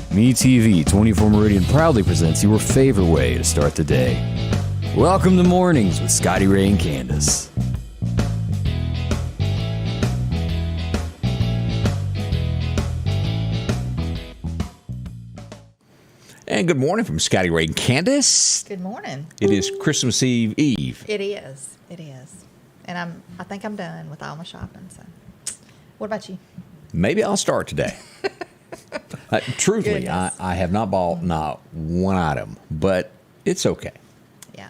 MeTV 24 Meridian proudly presents your favorite way to start the day. Welcome to Mornings with Scotty Ray and Candace. And good morning from Scotty Ray and Candace. Good morning. It is Christmas Eve. It is. It is. And I think I'm done with all my shopping. So, what about you? Maybe I'll start today. Truthfully, Goodness. I have not bought not one item, but it's okay. Yeah.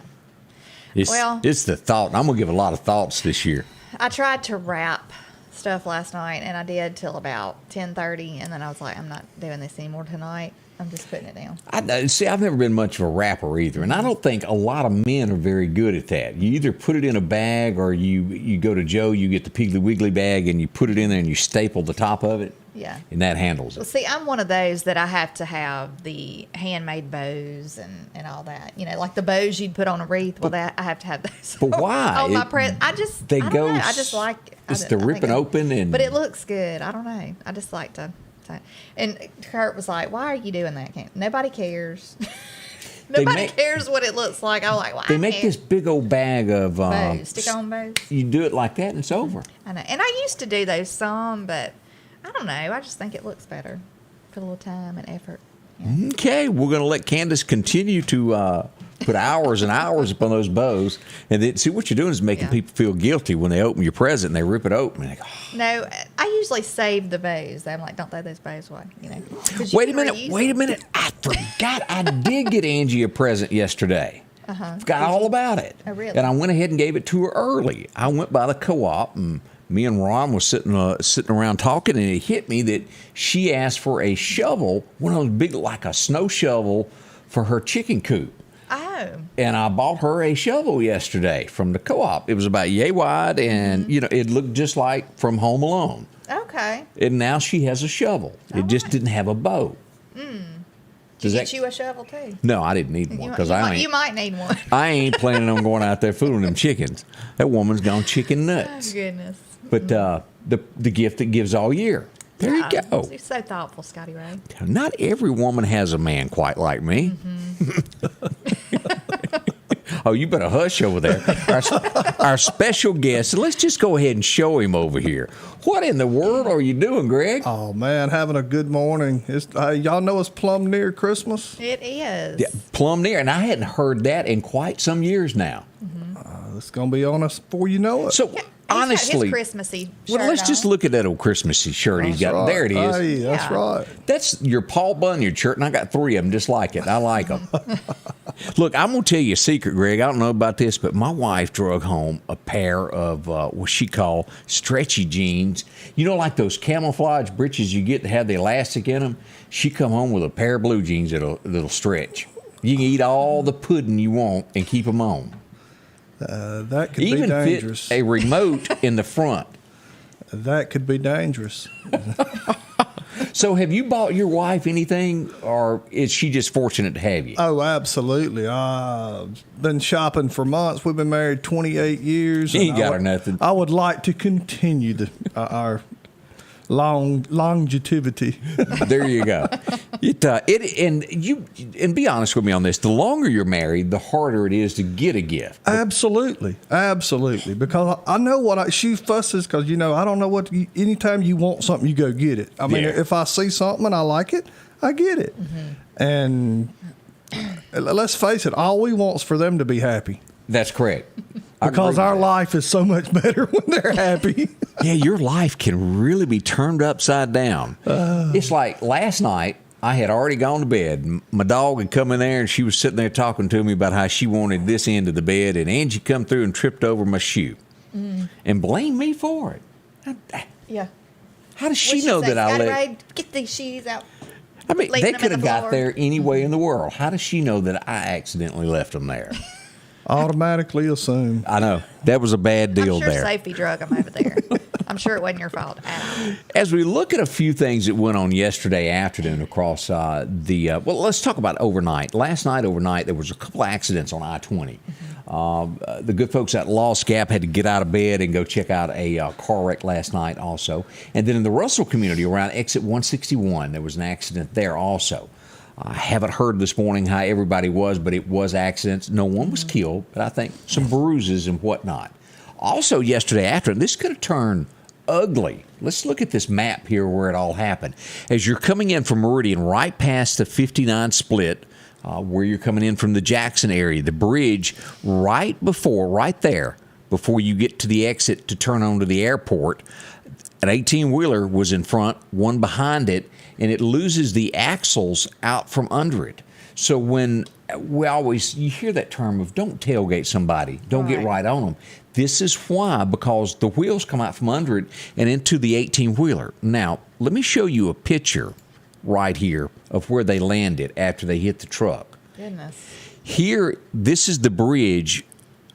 It's the thought. I'm going to give a lot of thoughts this year. I tried to wrap stuff last night, and I did till about 10:30, and then I was like, I'm not doing this anymore tonight. I'm just putting it down. I've never been much of a wrapper either, and I don't think a lot of men are very good at that. You either put it in a bag, or you go to Joe, you get the Piggly Wiggly bag, and you put it in there, and you staple the top of it. Yeah. And that handles it. Well, see, I'm one of those that I have to have the handmade bows and all that. You know, like the bows you'd put on a wreath. Well, I have to have those. But why? On my present. I don't know. I just like It's the ripping open and. But it looks good. I don't know. I just like to. And Kurt was like, "Why are you doing that? Nobody cares. Nobody cares what it looks like." I was like, "Why?" They make this big old bag of bows, stick-on bows. You do it like that, and it's over. I know. And I used to do those some, but I don't know. I just think it looks better for a little time and effort. Yeah. Okay, we're going to let Candace continue to put hours and hours upon those bows, and then see what you're doing is making people feel guilty when they open your present and they rip it open. And they go, oh. No, I usually save the bows. I'm like, don't throw those bows away. You know. Wait a minute. I forgot. I did get Angie a present yesterday. Forgot all about it. Oh, really? And I went ahead and gave it to her early. I went by the co-op, and me and Ron was sitting around talking, and it hit me that she asked for a shovel, one of those big, like a snow shovel, for her chicken coop. Oh. And I bought her a shovel yesterday from the co-op. It was about yay wide, and it looked just like from Home Alone. Okay. And now she has a shovel. It just didn't have a bow. Did you get you a shovel too? No, I didn't need one because you might need one. I ain't planning on going out there fooling them chickens. That woman's gone chicken nuts. Oh, goodness. But the gift that gives all year. There you go. You're so thoughtful, Scotty Ray. Not every woman has a man quite like me. Oh, you better hush over there. Our special guest. Let's just go ahead and show him over here. What in the world are you doing, Greg? Oh, man, having a good morning. Y'all know it's plumb near Christmas? It is. Yeah, plumb near. And I hadn't heard that in quite some years now. It's going to be on us before you know it. So, honestly, his Christmassy well, shirt let's just on. look at that old Christmassy shirt he's got. Right. There it is. Hey, that's right. That's your Paul Bunyan shirt, and I got 3 of them just like it. I like them. Look, I'm going to tell you a secret, Greg. I don't know about this, but my wife drug home a pair of what she called stretchy jeans. You know, like those camouflage breeches you get that have the elastic in them? She come home with a pair of blue jeans that'll stretch. You can eat all the pudding you want and keep them on. That could Even be dangerous. fit a remote in the front. That could be dangerous. So have you bought your wife anything, or is she just fortunate to have you? Oh, absolutely. I've been shopping for months. We've been married 28 years. You ain't got her nothing. I would like to continue our longevity. There you go. And be honest with me on this. The longer you're married, the harder it is to get a gift. Absolutely. Because I know what she fusses because, I don't know what, anytime you want something, you go get it. I mean, if I see something and I like it, I get it. And let's face it, all we want is for them to be happy. That's correct. Because our life is so much better when they're happy. Yeah, your life can really be turned upside down. It's like last night, I had already gone to bed. My dog had come in there, and she was sitting there talking to me about how she wanted this end of the bed, and Angie come through and tripped over my shoe and blamed me for it. Yeah. How does she know that I let... Ray, get these shoes out. I mean, they could have got floor. there any way in the world. How does she know that I accidentally left them there? Automatically assume. I know. That was a bad deal I'm sure there. Sophie drug them over there. I'm sure it wasn't your fault at all. As we look at a few things that went on yesterday afternoon across well, let's talk about overnight. Last night, overnight, there was a couple of accidents on I-20. The good folks at Lost Gap had to get out of bed and go check out a car wreck last night also. And then in the Russell community around exit 161, there was an accident there also. I haven't heard this morning how everybody was, but it was accidents. No one was killed, but I think some bruises and whatnot. Also yesterday afternoon, this could have turned ugly. Let's look at this map here where it all happened. As you're coming in from Meridian, right past the 59 split, where you're coming in from the Jackson area, the bridge right there, before you get to the exit to turn onto the airport, an 18-wheeler was in front, one behind it, and it loses the axles out from under it. So when you hear that term of don't tailgate somebody, don't get right on them. This is why, because the wheels come out from under it and into the 18-wheeler. Now, let me show you a picture right here of where they landed after they hit the truck. Goodness. Here, this is the bridge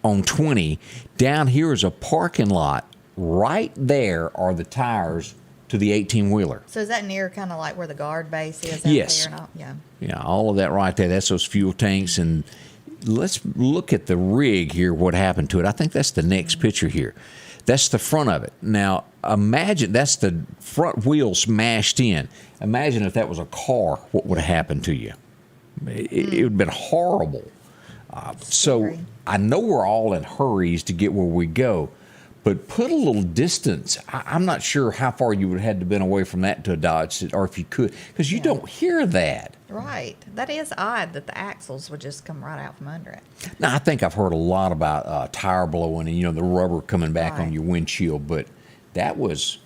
on 20. Down here is a parking lot. Right there are the tires to the 18-wheeler. So is that near kind of like where the guard base is? Yes. Out there and all? Yeah. Yeah, all of that right there. That's those fuel tanks. And let's look at the rig here, what happened to it. I think that's the next picture here. That's the front of it. Now, imagine that's the front wheel smashed in. Imagine if that was a car, what would have happened to you? It would have been horrible. So I know we're all in hurries to get where we go, but put a little distance. I'm not sure how far you would have had to been away from that to dodge it, or if you could, because you don't hear that. Right. That is odd that the axles would just come right out from under it. Now, I think I've heard a lot about tire blowing and, the rubber coming back on your windshield, but that was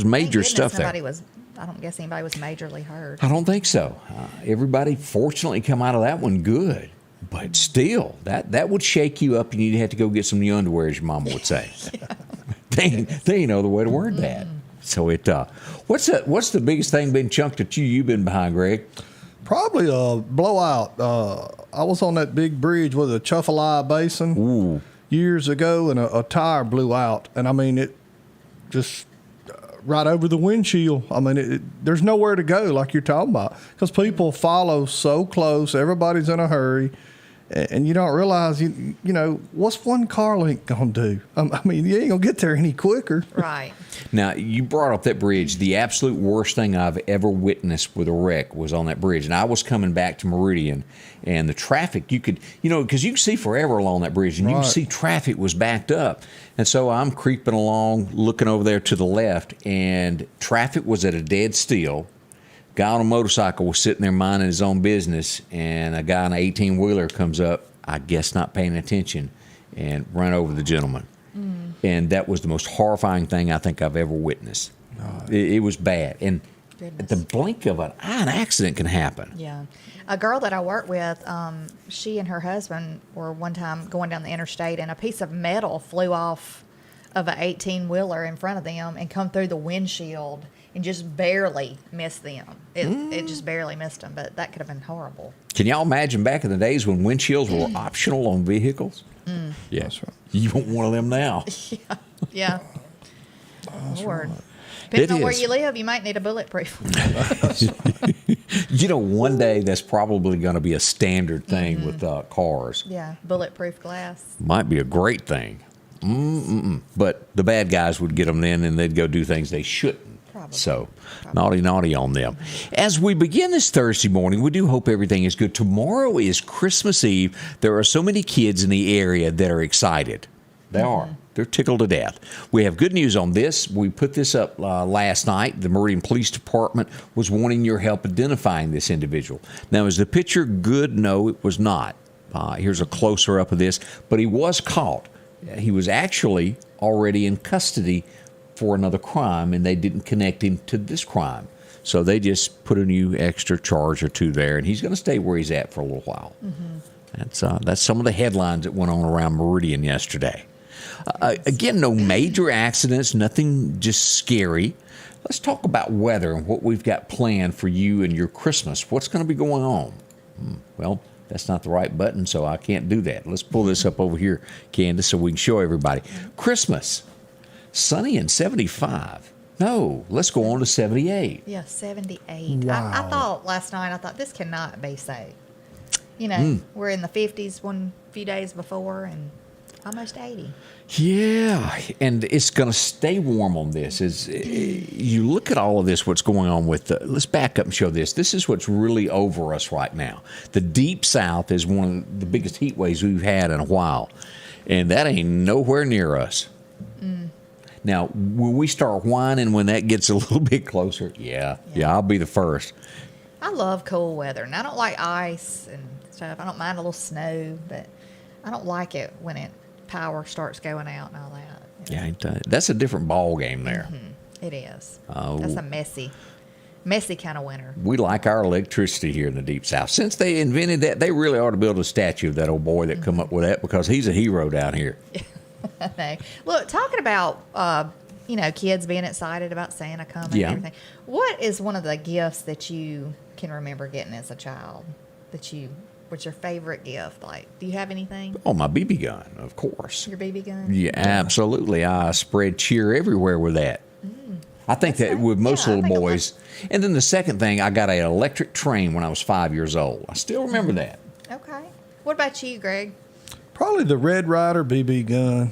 major stuff there. I don't guess anybody was majorly hurt. I don't think so. Everybody fortunately come out of that one good. But still, that would shake you up, and you'd have to go get some new underwear, as your mama would say. they ain't know the way to word that. So what's the biggest thing been chunked at you've been behind, Greg? Probably a blowout. I was on that big bridge with a Chuffalaya Basin years ago, and a tire blew out. And I mean, it just right over the windshield. I mean, there's nowhere to go like you're talking about, because people follow so close. Everybody's in a hurry. And you don't realize, what's one car link going to do? I mean, you ain't going to get there any quicker. Right. Now, you brought up that bridge. The absolute worst thing I've ever witnessed with a wreck was on that bridge. And I was coming back to Meridian, and the traffic, you could, because you can see forever along that bridge, and you can see traffic was backed up. And so I'm creeping along, looking over there to the left, and traffic was at a dead still. Guy on a motorcycle was sitting there minding his own business, and a guy on an 18-wheeler comes up, I guess not paying attention, and ran over the gentleman. And that was the most horrifying thing I think I've ever witnessed. It was bad. And at the blink of an eye, an accident can happen. Yeah. A girl that I work with, she and her husband were one time going down the interstate, and a piece of metal flew off of an 18-wheeler in front of them and come through the windshield and just barely missed them. It just barely missed them, but that could have been horrible. Can y'all imagine back in the days when windshields were optional on vehicles? Yeah, that's right. You want one of them now. Yeah. Lord. Right. Depending on where you live, you might need a bulletproof. One day that's probably going to be a standard thing with cars. Yeah, bulletproof glass. Might be a great thing. But the bad guys would get them then, and they'd go do things they shouldn't. Probably. So, naughty on them. As we begin this Thursday morning, we do hope everything is good. Tomorrow is Christmas Eve. There are so many kids in the area that are excited. They are. They're tickled to death. We have good news on this. We put this up last night. The Meridian Police Department was wanting your help identifying this individual. Now, is the picture good? No, it was not. Here's a closer up of this. But he was caught. He was actually already in custody for another crime, and they didn't connect him to this crime. So they just put a new extra charge or two there, and he's going to stay where he's at for a little while. That's some of the headlines that went on around Meridian yesterday. Again, no major accidents, nothing just scary. Let's talk about weather and what we've got planned for you and your Christmas. What's going to be going on? Well, that's not the right button, so I can't do that. Let's pull this up over here, Candace, so we can show everybody. Christmas, sunny and 75. No, let's go on to 78. Yeah, 78. Wow. I thought last night, this cannot be safe. You know, we're in the 50s one few days before and almost 80. Yeah, and it's going to stay warm on this. As you look at all of this, what's going on with let's back up and show this. This is what's really over us right now. The Deep South is one of the biggest heat waves we've had in a while, and that ain't nowhere near us. Now, when we start whining, when that gets a little bit closer, yeah, I'll be the first. I love cool weather, and I don't like ice and stuff. I don't mind a little snow, but I don't like it when power starts going out and all that. Yeah, that's a different ball game there. It is. That's a messy kind of winter. We like our electricity here in the Deep South. Since they invented that, they really ought to build a statue of that old boy that come up with that, because he's a hero down here. Look, talking about kids being excited about Santa coming and everything. What is one of the gifts that you can remember getting as a child what's your favorite gift? Like, do you have anything? Oh, my BB gun, of course. Your BB gun? Yeah, absolutely. I spread cheer everywhere with that. I think that with most little boys. And then the second thing, I got an electric train when I was 5 years old. I still remember that. Okay. What about you, Greg? Probably the Red Ryder BB gun.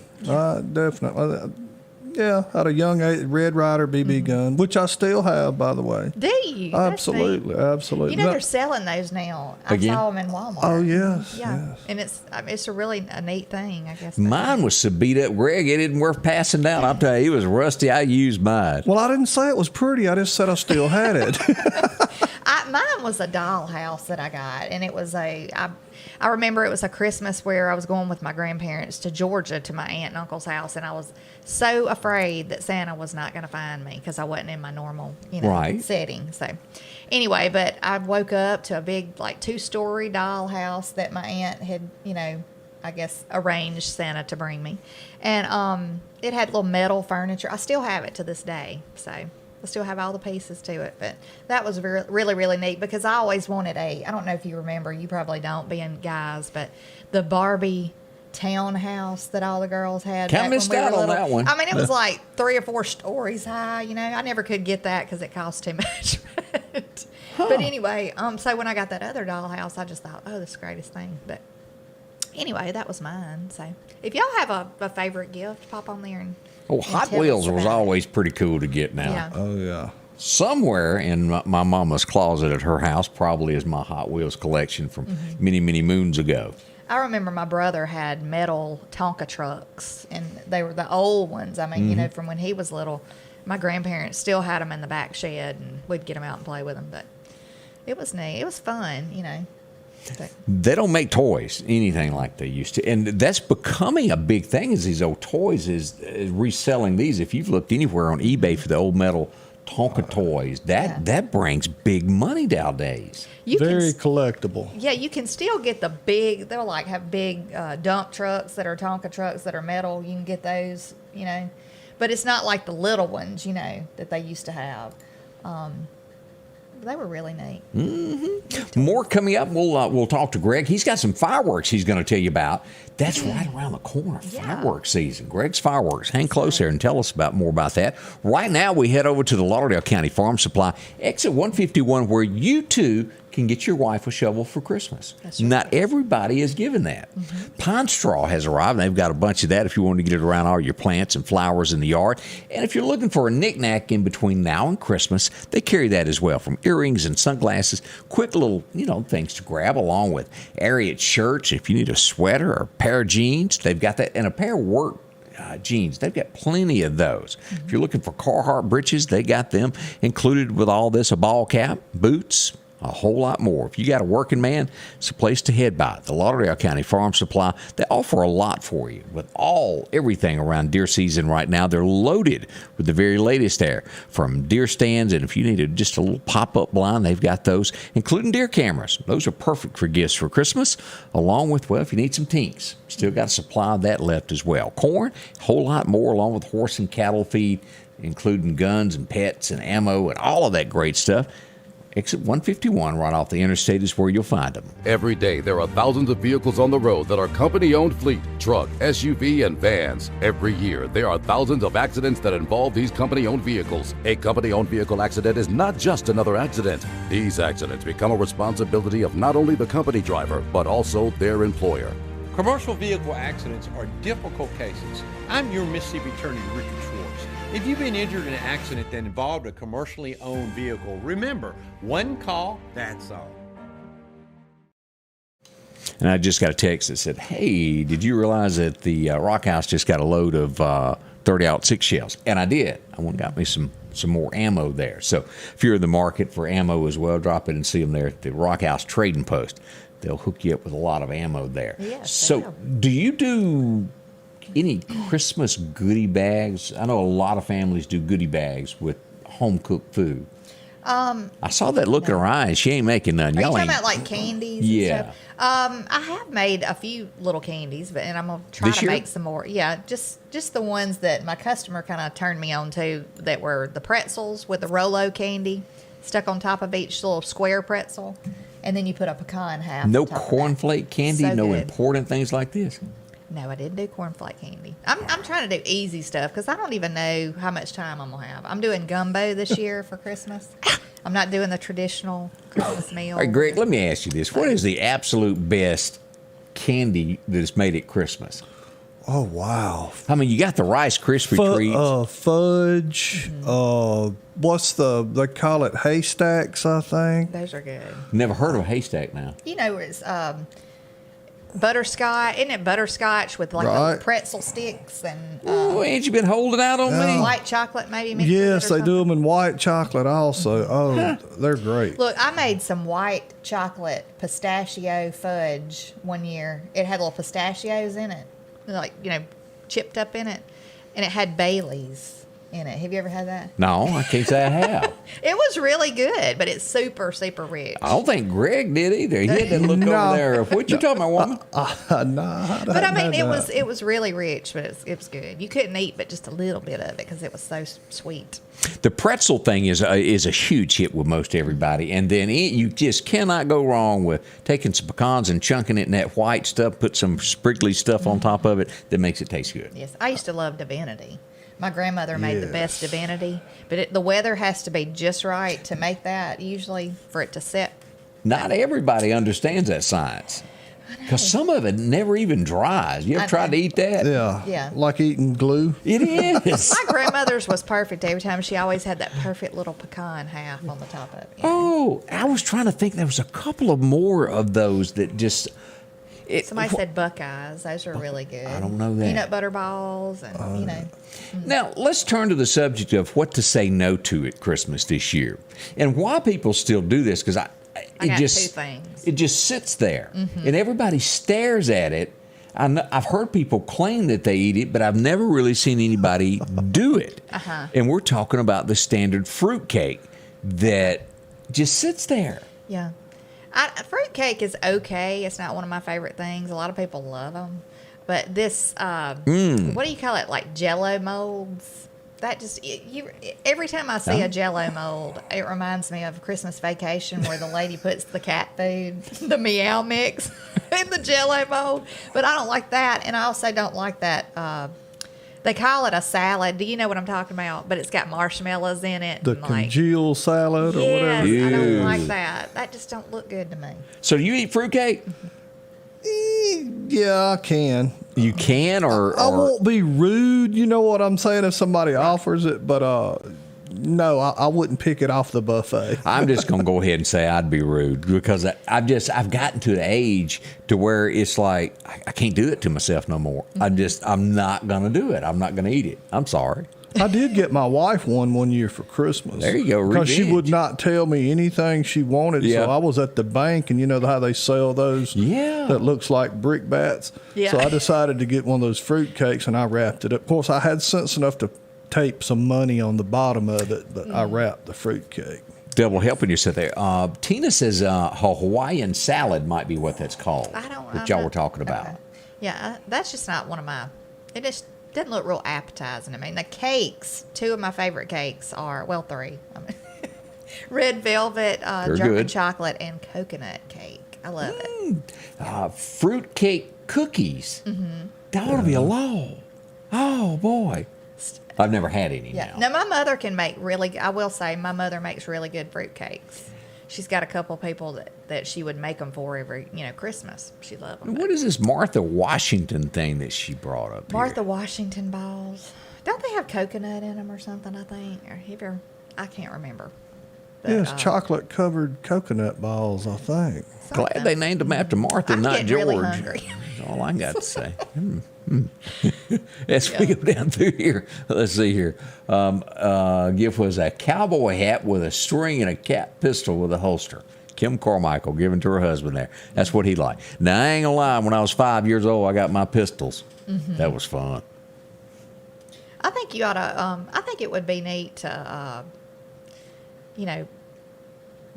Definitely. Yeah, at a young age, Red Ryder BB gun, which I still have, by the way. Do you? Absolutely, absolutely. You know, they're selling those now. Again? I saw them in Walmart. Oh, yes. Yeah. Yes. And it's a really a neat thing, I guess. Mine was so beat up, Greg, it isn't worth passing down. I'll tell you, it was rusty. I used mine. Well, I didn't say it was pretty. I just said I still had it. Mine was a dollhouse that I got, and it was I remember it was a Christmas where I was going with my grandparents to Georgia to my aunt and uncle's house, and I was so afraid that Santa was not going to find me because I wasn't in my normal, setting. So anyway, but I woke up to a big, like, 2-story dollhouse that my aunt had, I guess arranged Santa to bring me, and it had little metal furniture. I still have it to this day, so I still have all the pieces to it, but that was really, really neat because I always wanted I don't know if you remember, you probably don't being guys, but the Barbie townhouse that all the girls had. Kind of missed out on that one. I mean, it was like 3 or 4 stories high, I never could get that because it cost too much. But anyway, so when I got that other dollhouse, I just thought, oh, this is the greatest thing. But anyway, that was mine. So if y'all have a favorite gift, pop on there and Hot tell Wheels us was about it. always pretty cool to get now. Yeah. Oh, yeah. Somewhere in my mama's closet at her house probably is my Hot Wheels collection from many, many moons ago. I remember my brother had metal Tonka trucks, and they were the old ones. I mean, from when he was little. My grandparents still had them in the back shed, and we'd get them out and play with them. But it was neat. It was fun, But They don't make toys, anything like they used to. And that's becoming a big thing, is these old toys, is reselling these. If you've looked anywhere on eBay for the old metal Tonka toys, that brings big money nowadays. Very collectible. Yeah, you can still get the big, they'll have big dump trucks that are Tonka trucks that are metal. You can get those, But it's not like the little ones, that they used to have. They were really neat. More coming up. We'll talk to Greg. He's got some fireworks he's going to tell you about. That's right around the corner. Yeah. Fireworks season. Greg's Fireworks. Hang close there and tell us more about that. Right now, we head over to the Lauderdale County Farm Supply, exit 151, where you too can get your wife a shovel for Christmas. That's right. Not everybody is given that. Pine straw has arrived. They've got a bunch of that if you want to get it around all your plants and flowers in the yard. And if you're looking for a knick-knack in between now and Christmas, they carry that as well, from earrings and sunglasses. Quick little, things to grab along with Ariat shirts. If you need a sweater or a pair of jeans, they've got that. And a pair of work jeans. They've got plenty of those. If you're looking for Carhartt breeches, they got them included with all this, a ball cap, boots, a whole lot more. If you got a working man, it's a place to head by. The Lauderdale County Farm Supply, they offer a lot for you with everything around deer season right now. They're loaded with the very latest there, from deer stands, and if you need just a little pop-up blind, they've got those, including deer cameras. Those are perfect for gifts for Christmas, along with, if you need some tinks, still got a supply of that left as well. Corn, a whole lot more, along with horse and cattle feed, including guns and pets and ammo and all of that great stuff. Exit 151 right off the interstate is where you'll find them. Every day, there are thousands of vehicles on the road that are company-owned fleet, truck, SUV, and vans. Every year, there are thousands of accidents that involve these company-owned vehicles. A company-owned vehicle accident is not just another accident. These accidents become a responsibility of not only the company driver, but also their employer. Commercial vehicle accidents are difficult cases. I'm your Mississippi Attorney, Richard Schwartz. If you've been injured in an accident that involved a commercially owned vehicle, remember, one call, that's all. And I just got a text that said, hey, did you realize that the Rock House just got a load of 30-06 shells? And I did. I went and got me some more ammo there. So if you're in the market for ammo as well, drop in and see them there at the Rock House Trading Post. They'll hook you up with a lot of ammo there. Yes, so do you do any Christmas goodie bags? I know a lot of families do goodie bags with home-cooked food. I saw that look in her eyes. She ain't making none. Are you Y'all talking ain't. about like candies? Yeah. And stuff? I have made a few little candies, and I'm gonna try This to year? make some more. Yeah, just the ones that my customer kind of turned me on to, that were the pretzels with the Rolo candy stuck on top of each little square pretzel, and then you put a pecan half. No on top of that. cornflake candy, So no good. important things like this. No, I didn't do cornflake candy. I'm trying to do easy stuff because I don't even know how much time I'm gonna have. I'm doing gumbo this year for Christmas. I'm not doing the traditional Christmas meal. All right, Greg, let me ask you this. What is the absolute best candy that is made at Christmas? Oh, wow. I mean, you got the Rice Krispie treats. Fudge. What's they call it haystacks, I think. Those are good. Never heard of a haystack now. You know, it's butterscotch. Isn't it butterscotch with like Right. the pretzel sticks and Oh, ain't you been holding out on me? white chocolate maybe? mixed with Yes, it or they do something? them in white chocolate also. Oh, they're great. Look, I made some white chocolate pistachio fudge one year. It had little pistachios in it, like, chipped up in it, and it had Baileys in it. Have you ever had that? No, I can't say I have. It was really good, but it's super, super rich. I don't think Greg did either. He had that look No. over there. What you talking about, woman? Nah, But I mean, it was really rich, but it was good. You couldn't eat but just a little bit of it because it was so sweet. The pretzel thing is a huge hit with most everybody, and then you just cannot go wrong with taking some pecans and chunking it in that white stuff, put some sprinkly stuff on top of it that makes it taste good. Yes, I used to love divinity. My grandmother made the best divinity, but the weather has to be just right to make that, usually, for it to set. Not everybody understands that science because some of it never even dries. You ever I tried to know. eat that? Yeah. Like eating glue. It is. My grandmother's was perfect every time. She always had that perfect little pecan half on the top of it. Oh, I was trying to think. There was a couple of more of those that just. Somebody said Buckeyes. Those are really good. I don't know that. Peanut butter balls and, Now, let's turn to the subject of what to say no to at Christmas this year and why people still do this, because I got two things. It just sits there and everybody stares at it. I've heard people claim that they eat it, but I've never really seen anybody do it. And we're talking about the standard fruit cake that just sits there. Yeah. Fruitcake is okay. It's not one of my favorite things. A lot of people love them. But this, what do you call it? Like Jell-O molds? That just, every time I see a Jell-O mold, it reminds me of Christmas Vacation where the lady puts the cat food, the meow mix, in the Jell-O mold. But I don't like that. And I also don't like that, they call it a salad. Do you know what I'm talking about? But it's got marshmallows in it. The and like, congealed salad or whatever. yes, I don't Ew. like that. That just don't look good to me. So do you eat fruitcake? Yeah, I can. You can, or I won't be rude, you know what I'm saying, if somebody offers it, but no, I wouldn't pick it off the buffet. I'm just going to go ahead and say I'd be rude because I've gotten to the age to where it's like I can't do it to myself no more. I'm not going to do it. I'm not going to eat it. I'm sorry. I did get my wife one year for Christmas. There you go, Because she revenge. would not tell me anything she wanted. Yeah. So I was at the bank, and you know how they sell those Yeah. that looks like brick bats? Yeah. So I decided to get one of those fruit cakes, and I wrapped it up. Of course, I had sense enough to tape some money on the bottom of it, but I wrapped the fruit cake. Double helping yourself there. Tina says Hawaiian salad might be what that's called. I don't know. That y'all were talking about. Okay. Yeah, that's just not one of my. It just doesn't look real appetizing. I mean, the cakes. Two of my favorite cakes are three. I mean, Red velvet, Very German good. chocolate, and coconut cake. I love it. Fruit cake cookies. That ought to be a law. Oh boy, I've never had any. Yeah. Now. Now, my mother can make I will say, my mother makes really good fruit cakes. She's got a couple people that she would make them for every, Christmas. She loves them. What is this Martha Washington thing that she brought up Martha here? Washington balls. Don't they have coconut in them or something, I think? Or I can't remember. But, Yes, chocolate covered coconut balls, I think. Glad they named them after Martha, I'm not getting George. really hungry. That's all I got to say. As we go down through here, let's see here. Gift was a cowboy hat with a string and a cap pistol with a holster. Kim Carmichael given to her husband there. That's what he liked. Now, I ain't gonna lie, when I was 5 years old, I got my pistols. That was fun. I think you ought to. I think it would be neat to,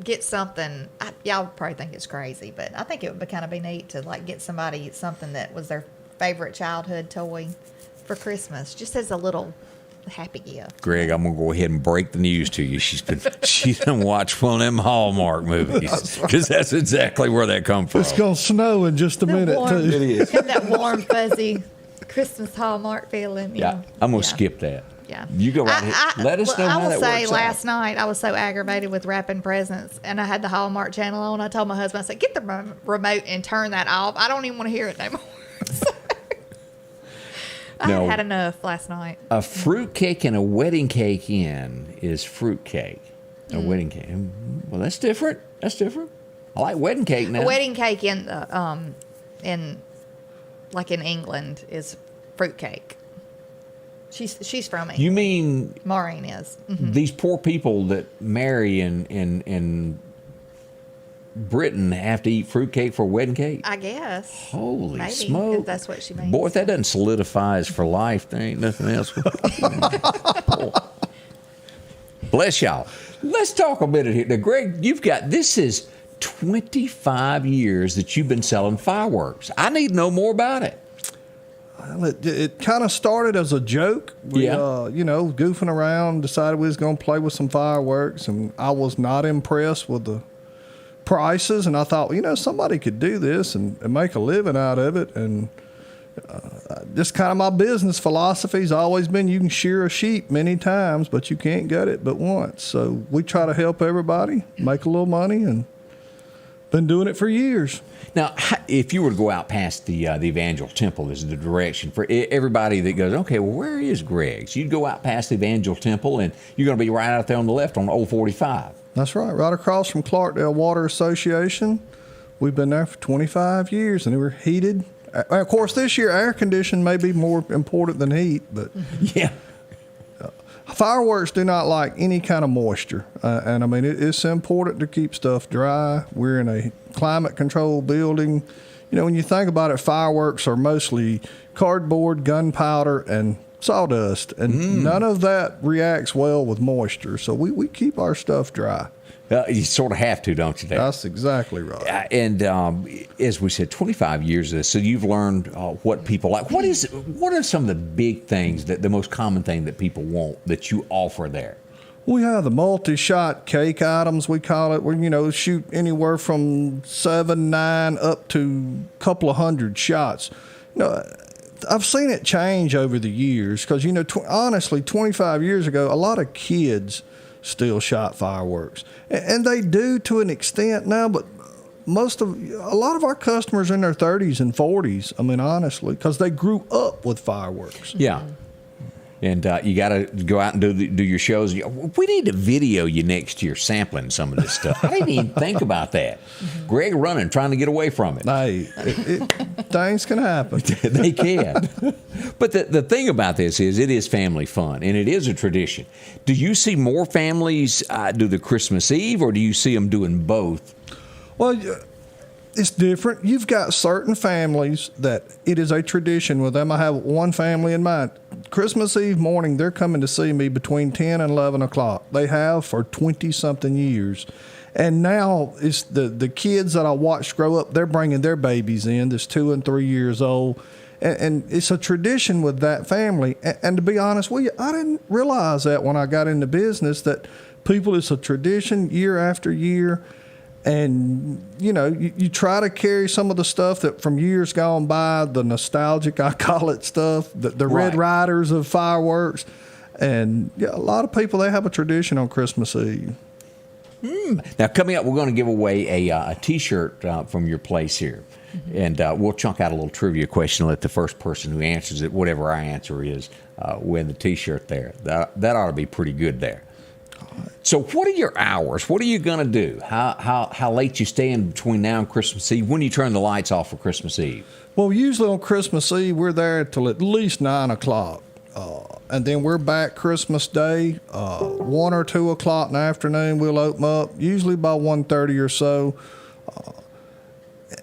get something. Y'all probably think it's crazy, but I think it would kind of be neat to get somebody something that was their favorite childhood toy for Christmas, just as a little happy gift. Greg, I'm gonna go ahead and break the news to you. She done watched one of them Hallmark movies because that's exactly where that come from. It's going to snow in just a minute, warm, too. It is. Have that warm, fuzzy Christmas Hallmark feeling. Yeah, I'm gonna skip that. Yeah. You go right ahead. Let us know I how will that say, works last out. night I was so aggravated with wrapping presents, and I had the Hallmark channel on. I told my husband, I said, "Get the remote and turn that off. I don't even want to hear it no more." I No. had enough last night. A fruit cake and a wedding cake is fruit cake. A wedding cake. Well, that's different. That's different. I like wedding cake now. A wedding cake in in England is fruit cake. She's from England. You mean Maureen is. these poor people that marry in Britain have to eat fruit cake for a wedding cake? I guess. Holy Maybe, smoke. if that's what she means. Boy, if that doesn't solidify us for life, there ain't nothing else. Bless y'all. Let's talk a minute here. Now, Greg, this is 25 years that you've been selling fireworks. I need to know more about it. Well, it kind of started as a joke. We, goofing around, decided we was going to play with some fireworks, and I was not impressed with the prices, and I thought, somebody could do this and make a living out of it, and just kind of my business philosophy has always been you can shear a sheep many times, but you can't gut it but once. So we try to help everybody make a little money, and been doing it for years. Now, if you were to go out past the Evangel Temple is the direction for everybody that goes, okay, well, where is Greg's? You'd go out past the Evangel Temple, and you're going to be right out there on the left on Old 45. That's right across from Clarkdale Water Association. We've been there for 25 years, and we're heated. Of course, this year, air conditioning may be more important than heat, but Yeah. fireworks do not like any kind of moisture. And I mean, it's important to keep stuff dry. We're in a climate controlled building. When you think about it, fireworks are mostly cardboard, gunpowder, and sawdust. And none of that reacts well with moisture. So we keep our stuff dry. You sort of have to, don't you, Dave? That's exactly right. And as we said, 25 years of this, so you've learned what people like. What are some of the big things, the most common thing that people want that you offer there? We have the multi-shot cake items, we call it, where, shoot anywhere from 7, 9, up to a couple of hundred shots. I've seen it change over the years because, honestly, 25 years ago, a lot of kids still shot fireworks. And they do to an extent now, but a lot of our customers in their 30s and 40s, I mean, honestly, because they grew up with fireworks. Yeah. And you got to go out and do your shows. We need to video you next year sampling some of this stuff. I didn't even think about that. Greg running, trying to get away from it. Hey, things can happen. They can. But the thing about this is it is family fun, and it is a tradition. Do you see more families do the Christmas Eve, or do you see them doing both? Well, it's different. You've got certain families that it is a tradition with them. I have one family in mind. Christmas Eve morning, they're coming to see me between 10 and 11 o'clock. They have for 20-something years. And now it's the kids that I watched grow up, they're bringing their babies in that's 2 and 3 years old. And it's a tradition with that family. And to be honest with you, I didn't realize that when I got into business that people, it's a tradition year after year. And, you try to carry some of the stuff that from years gone by, the nostalgic, I call it stuff, the Red Riders of fireworks. And a lot of people, they have a tradition on Christmas Eve. Now, coming up, we're going to give away a T-shirt from your place here. And we'll chunk out a little trivia question and let the first person who answers it, whatever our answer is, win the T-shirt there. That ought to be pretty good there. So what are your hours? What are you going to do? How late you stay in between now and Christmas Eve? When do you turn the lights off for Christmas Eve? Well, usually on Christmas Eve, we're there till at least 9 o'clock. And then we're back Christmas Day, 1 or 2 o'clock in the afternoon. We'll open up, usually by 1:30 or so.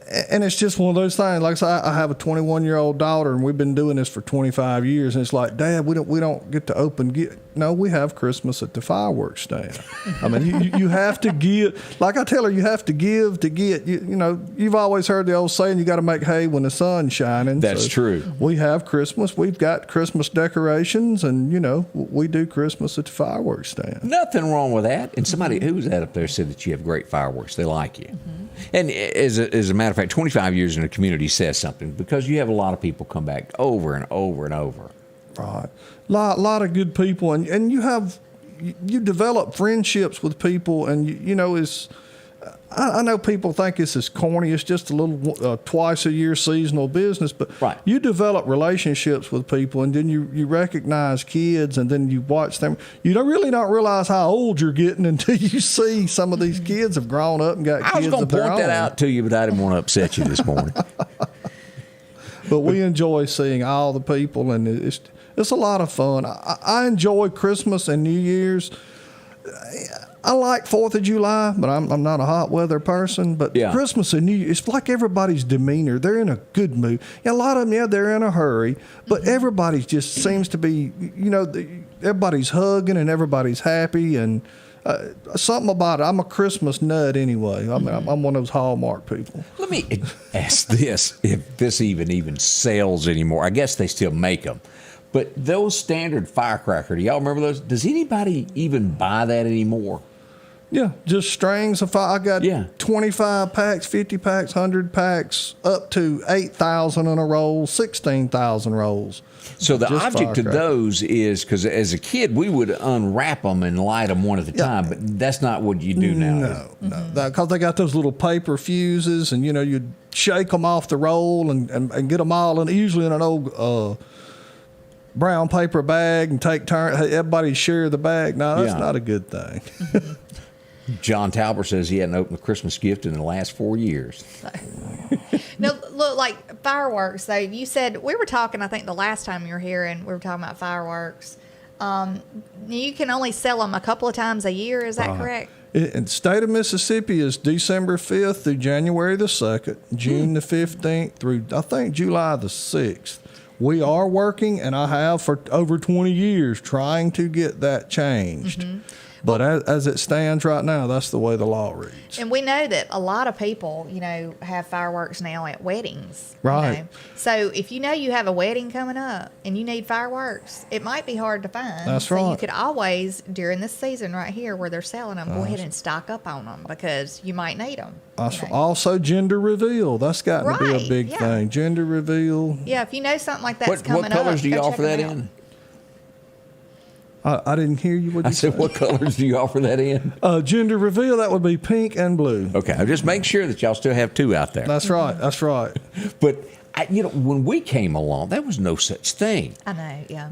And it's just one of those things. Like I said, I have a 21-year-old daughter, and we've been doing this for 25 years. And it's like, Dad, we don't get to open. No, we have Christmas at the fireworks stand. I mean, you have to give. Like I tell her, you have to give to get. You've always heard the old saying, you got to make hay when the sun's shining. That's true. We have Christmas. We've got Christmas decorations, and we do Christmas at the fireworks stand. Nothing wrong with that. And somebody who was that up there said that you have great fireworks. They like you. And as a matter of fact, 25 years in the community says something, because you have a lot of people come back over and over and over. Right. Lot of good people. And you develop friendships with people, and I know people think it's as corny. It's just a little twice a year seasonal business, but you develop relationships with people, and then you recognize kids, and then you watch them. You don't realize how old you're getting until you see some of these kids have grown up and got kids of their own. I was going to point that out to you, but I didn't want to upset you this morning. But we enjoy seeing all the people, and it's a lot of fun. I enjoy Christmas and New Year's. I like 4th of July, but I'm not a hot weather person. But Christmas and New Year, it's like everybody's demeanor. They're in a good mood. A lot of them, they're in a hurry. But everybody just seems to be, everybody's hugging and everybody's happy. And something about it. I'm a Christmas nut anyway. I mean, I'm one of those Hallmark people. Let me ask this, if this even sells anymore. I guess they still make them. But those standard firecracker, do y'all remember those? Does anybody even buy that anymore? Yeah, just strings of fire. I got 25 packs, 50 packs, 100 packs, up to 8,000 in a roll, 16,000 rolls. So the object of those is, because as a kid, we would unwrap them and light them one at a time, but that's not what you do now. No. Because they got those little paper fuses, and, you'd shake them off the roll and get them all in, usually in an old brown paper bag, and take turns. Everybody share the bag. No, that's not a good thing. John Talbot says he hadn't opened a Christmas gift in the last 4 years. No, look, like fireworks, though. You said, we were talking, I think the last time you were here, and we were talking about fireworks. You can only sell them a couple of times a year. Is that correct? In the state of Mississippi is December 5th through January the 2nd, June the 15th through, I think, July the 6th. We are working, and I have for over 20 years, trying to get that changed. But as it stands right now, that's the way the law reads. And we know that a lot of people, have fireworks now at weddings. Right. So if you have a wedding coming up and you need fireworks, it might be hard to find. That's right. So you could always, during this season right here where they're selling them, go ahead and stock up on them, because you might need them. Also, gender reveal. That's got to be a big thing. Gender reveal. Yeah, if you know something like that's coming up. What colors do you offer that in? I didn't hear you. I said, what colors do you offer that in? Gender reveal, that would be pink and blue. Okay, I'll just make sure that y'all still have two out there. That's right. But, when we came along, there was no such thing. I know, yeah.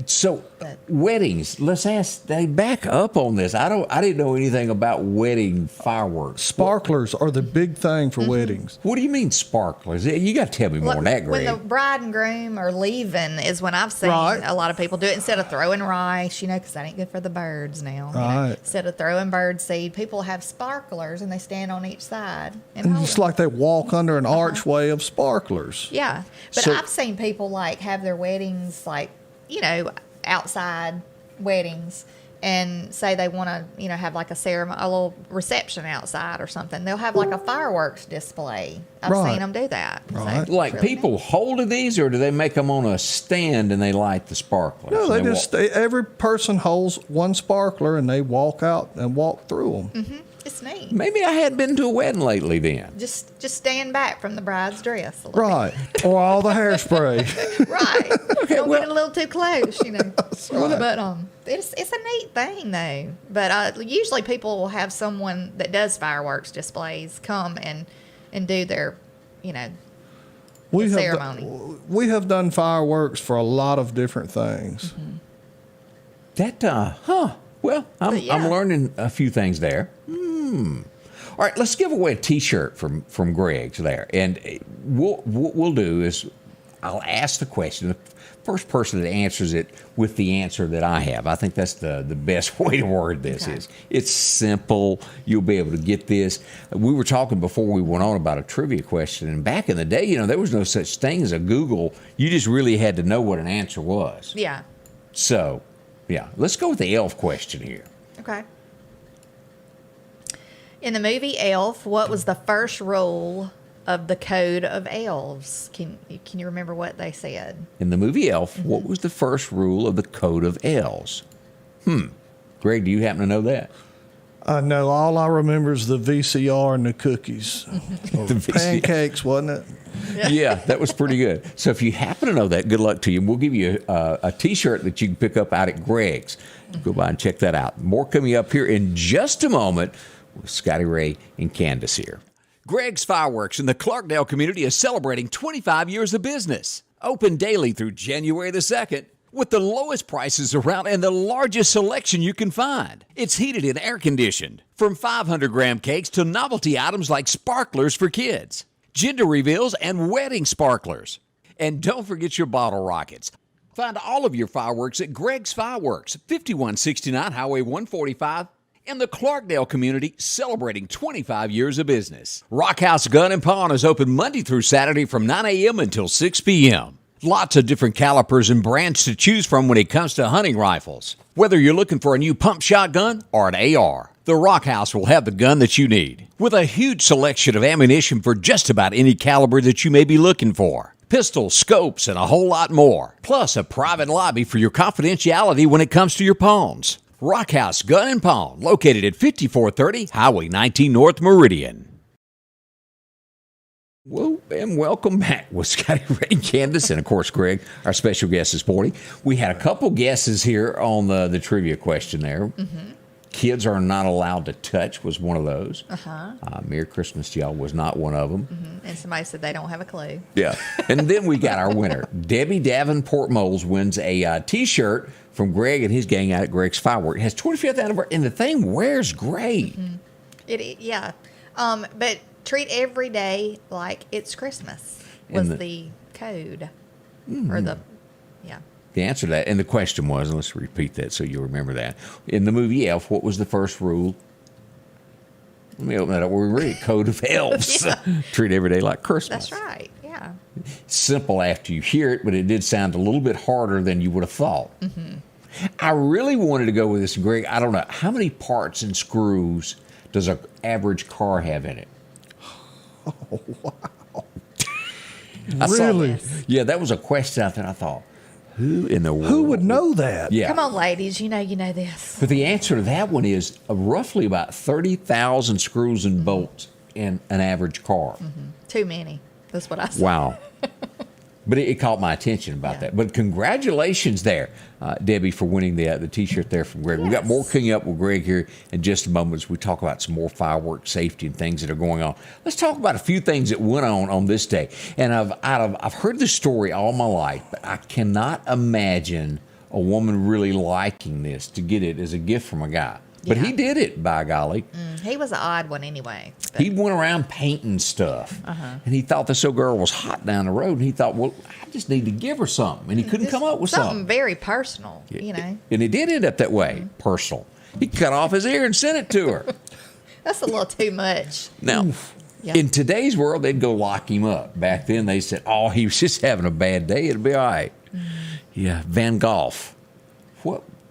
So, weddings, let's back up on this. I didn't know anything about wedding fireworks. Sparklers are the big thing for weddings. What do you mean sparklers? You got to tell me more than that, Greg. When the bride and groom are leaving is when I've seen a lot of people do it. Instead of throwing rice, because that ain't good for the birds now. Right. Instead of throwing bird seed, people have sparklers, and they stand on each side. And it's like they walk under an archway of sparklers. Yeah. But I've seen people have their weddings outside weddings, and say they want to, have like a ceremony, a little reception outside or something, they'll have like a fireworks display. I've seen them do that. Right. So, Like really people holding these, or do they make them on a stand and they light the sparklers? No, And every person holds one sparkler and they walk out and walk through them. Mm-hmm. It's neat. Maybe I hadn't been to a wedding lately then. Just stand back from the bride's dress a little Right. Or all the hairspray. bit. Right. Don't well- get a little too close, But it's a neat thing though. But usually people will have someone that does fireworks displays come and do their, We have ceremony. we have done fireworks for a lot of different things. Well, But yeah. I'm learning a few things there. All right, let's give away a T-shirt from Greg's there, and what we'll do is I'll ask the question. The first person that answers it with the answer that I have, I think that's the best way to word this. Okay. It's simple. You'll be able to get this. We were talking before we went on about a trivia question, and back in the day, there was no such thing as a Google. You just really had to know what an answer was. Yeah. So, yeah, let's go with the elf question here. Okay. In the movie Elf, what was the first rule of the Code of Elves? Can you remember what they said? In the movie Elf, what was the first rule of the Code of Elves? Greg, do you happen to know that? I know all I remember is the VCR and the cookies. Or The VCR. pancakes, wasn't it? Yeah, that was pretty good. So if you happen to know that, good luck to you. We'll give you a T-shirt that you can pick up out at Greg's. Go by and check that out. More coming up here in just a moment with Scotty Ray and Candace here. Greg's Fireworks in the Clarkdale community is celebrating 25 years of business. Open daily through January the 2nd with the lowest prices around and the largest selection you can find. It's heated and air conditioned. From 500-gram cakes to novelty items like sparklers for kids, gender reveals, and wedding sparklers. And don't forget your bottle rockets. Find all of your fireworks at Greg's Fireworks, 5169 Highway 145, in the Clarkdale community, celebrating 25 years of business. Rockhouse Gun and Pawn is open Monday through Saturday from 9 a.m. until 6 p.m. Lots of different calibers and brands to choose from when it comes to hunting rifles. Whether you're looking for a new pump shotgun or an AR, the Rockhouse will have the gun that you need, with a huge selection of ammunition for just about any caliber that you may be looking for. Pistols, scopes, and a whole lot more. Plus a private lobby for your confidentiality when it comes to your pawns. Rockhouse Gun and Pawn, located at 5430 Highway 19 North Meridian. Well, and welcome back with Scotty Ray and Candace, and of course, Greg, our special guest this morning. We had a couple guesses here on the trivia question there. Mm-hmm. Kids are not allowed to touch was one of those. Merry Christmas to y'all was not one of them. Mm-hmm. And somebody said they don't have a clue. Yeah. And then we got our winner. Debbie Davenport Moles wins a T-shirt from Greg and his gang out at Greg's Fireworks. It has 25th anniversary, and the thing wears great. Mm-hmm. Yeah. But treat every day like it's Christmas was the code. Or the, yeah. The answer to that, and the question was, and let's repeat that so you'll remember that. In the movie Elf, what was the first rule? Let me open that up where we read. Code of Elves. Treat every day like Christmas. That's right, yeah. Simple after you hear it, but it did sound a little bit harder than you would have thought. Mm-hmm. I really wanted to go with this, Greg. I don't know. How many parts and screws does an average car have in it? Oh, wow. Really? Yeah, that was a question out there. I thought, who in the world? Who would know that? Yeah. Come on, ladies. You know this. But the answer to that one is roughly about 30,000 screws and bolts in an average car. Mm-hmm. Too many. That's what I said. Wow. But it caught my attention about that. But congratulations there, Debbie, for winning the T-shirt there from Greg. We've got more coming up with Greg here in just a moment as we talk about some more fireworks safety and things that are going on. Let's talk about a few things that went on this day. And I've heard this story all my life, but I cannot imagine a woman really liking this to get it as a gift from a guy. But he did it, by golly. He was an odd one anyway. But He went around painting stuff, and he thought this old girl was hot down the road, and he thought, well, I just need to give her something, and he couldn't come up with something. very personal, And it did end up that way, personal. He cut off his ear and sent it to her. That's a little too much. Now, in today's world, they'd go lock him up. Back then, they said, oh, he was just having a bad day. It'll be all right. Yeah, Van Gogh.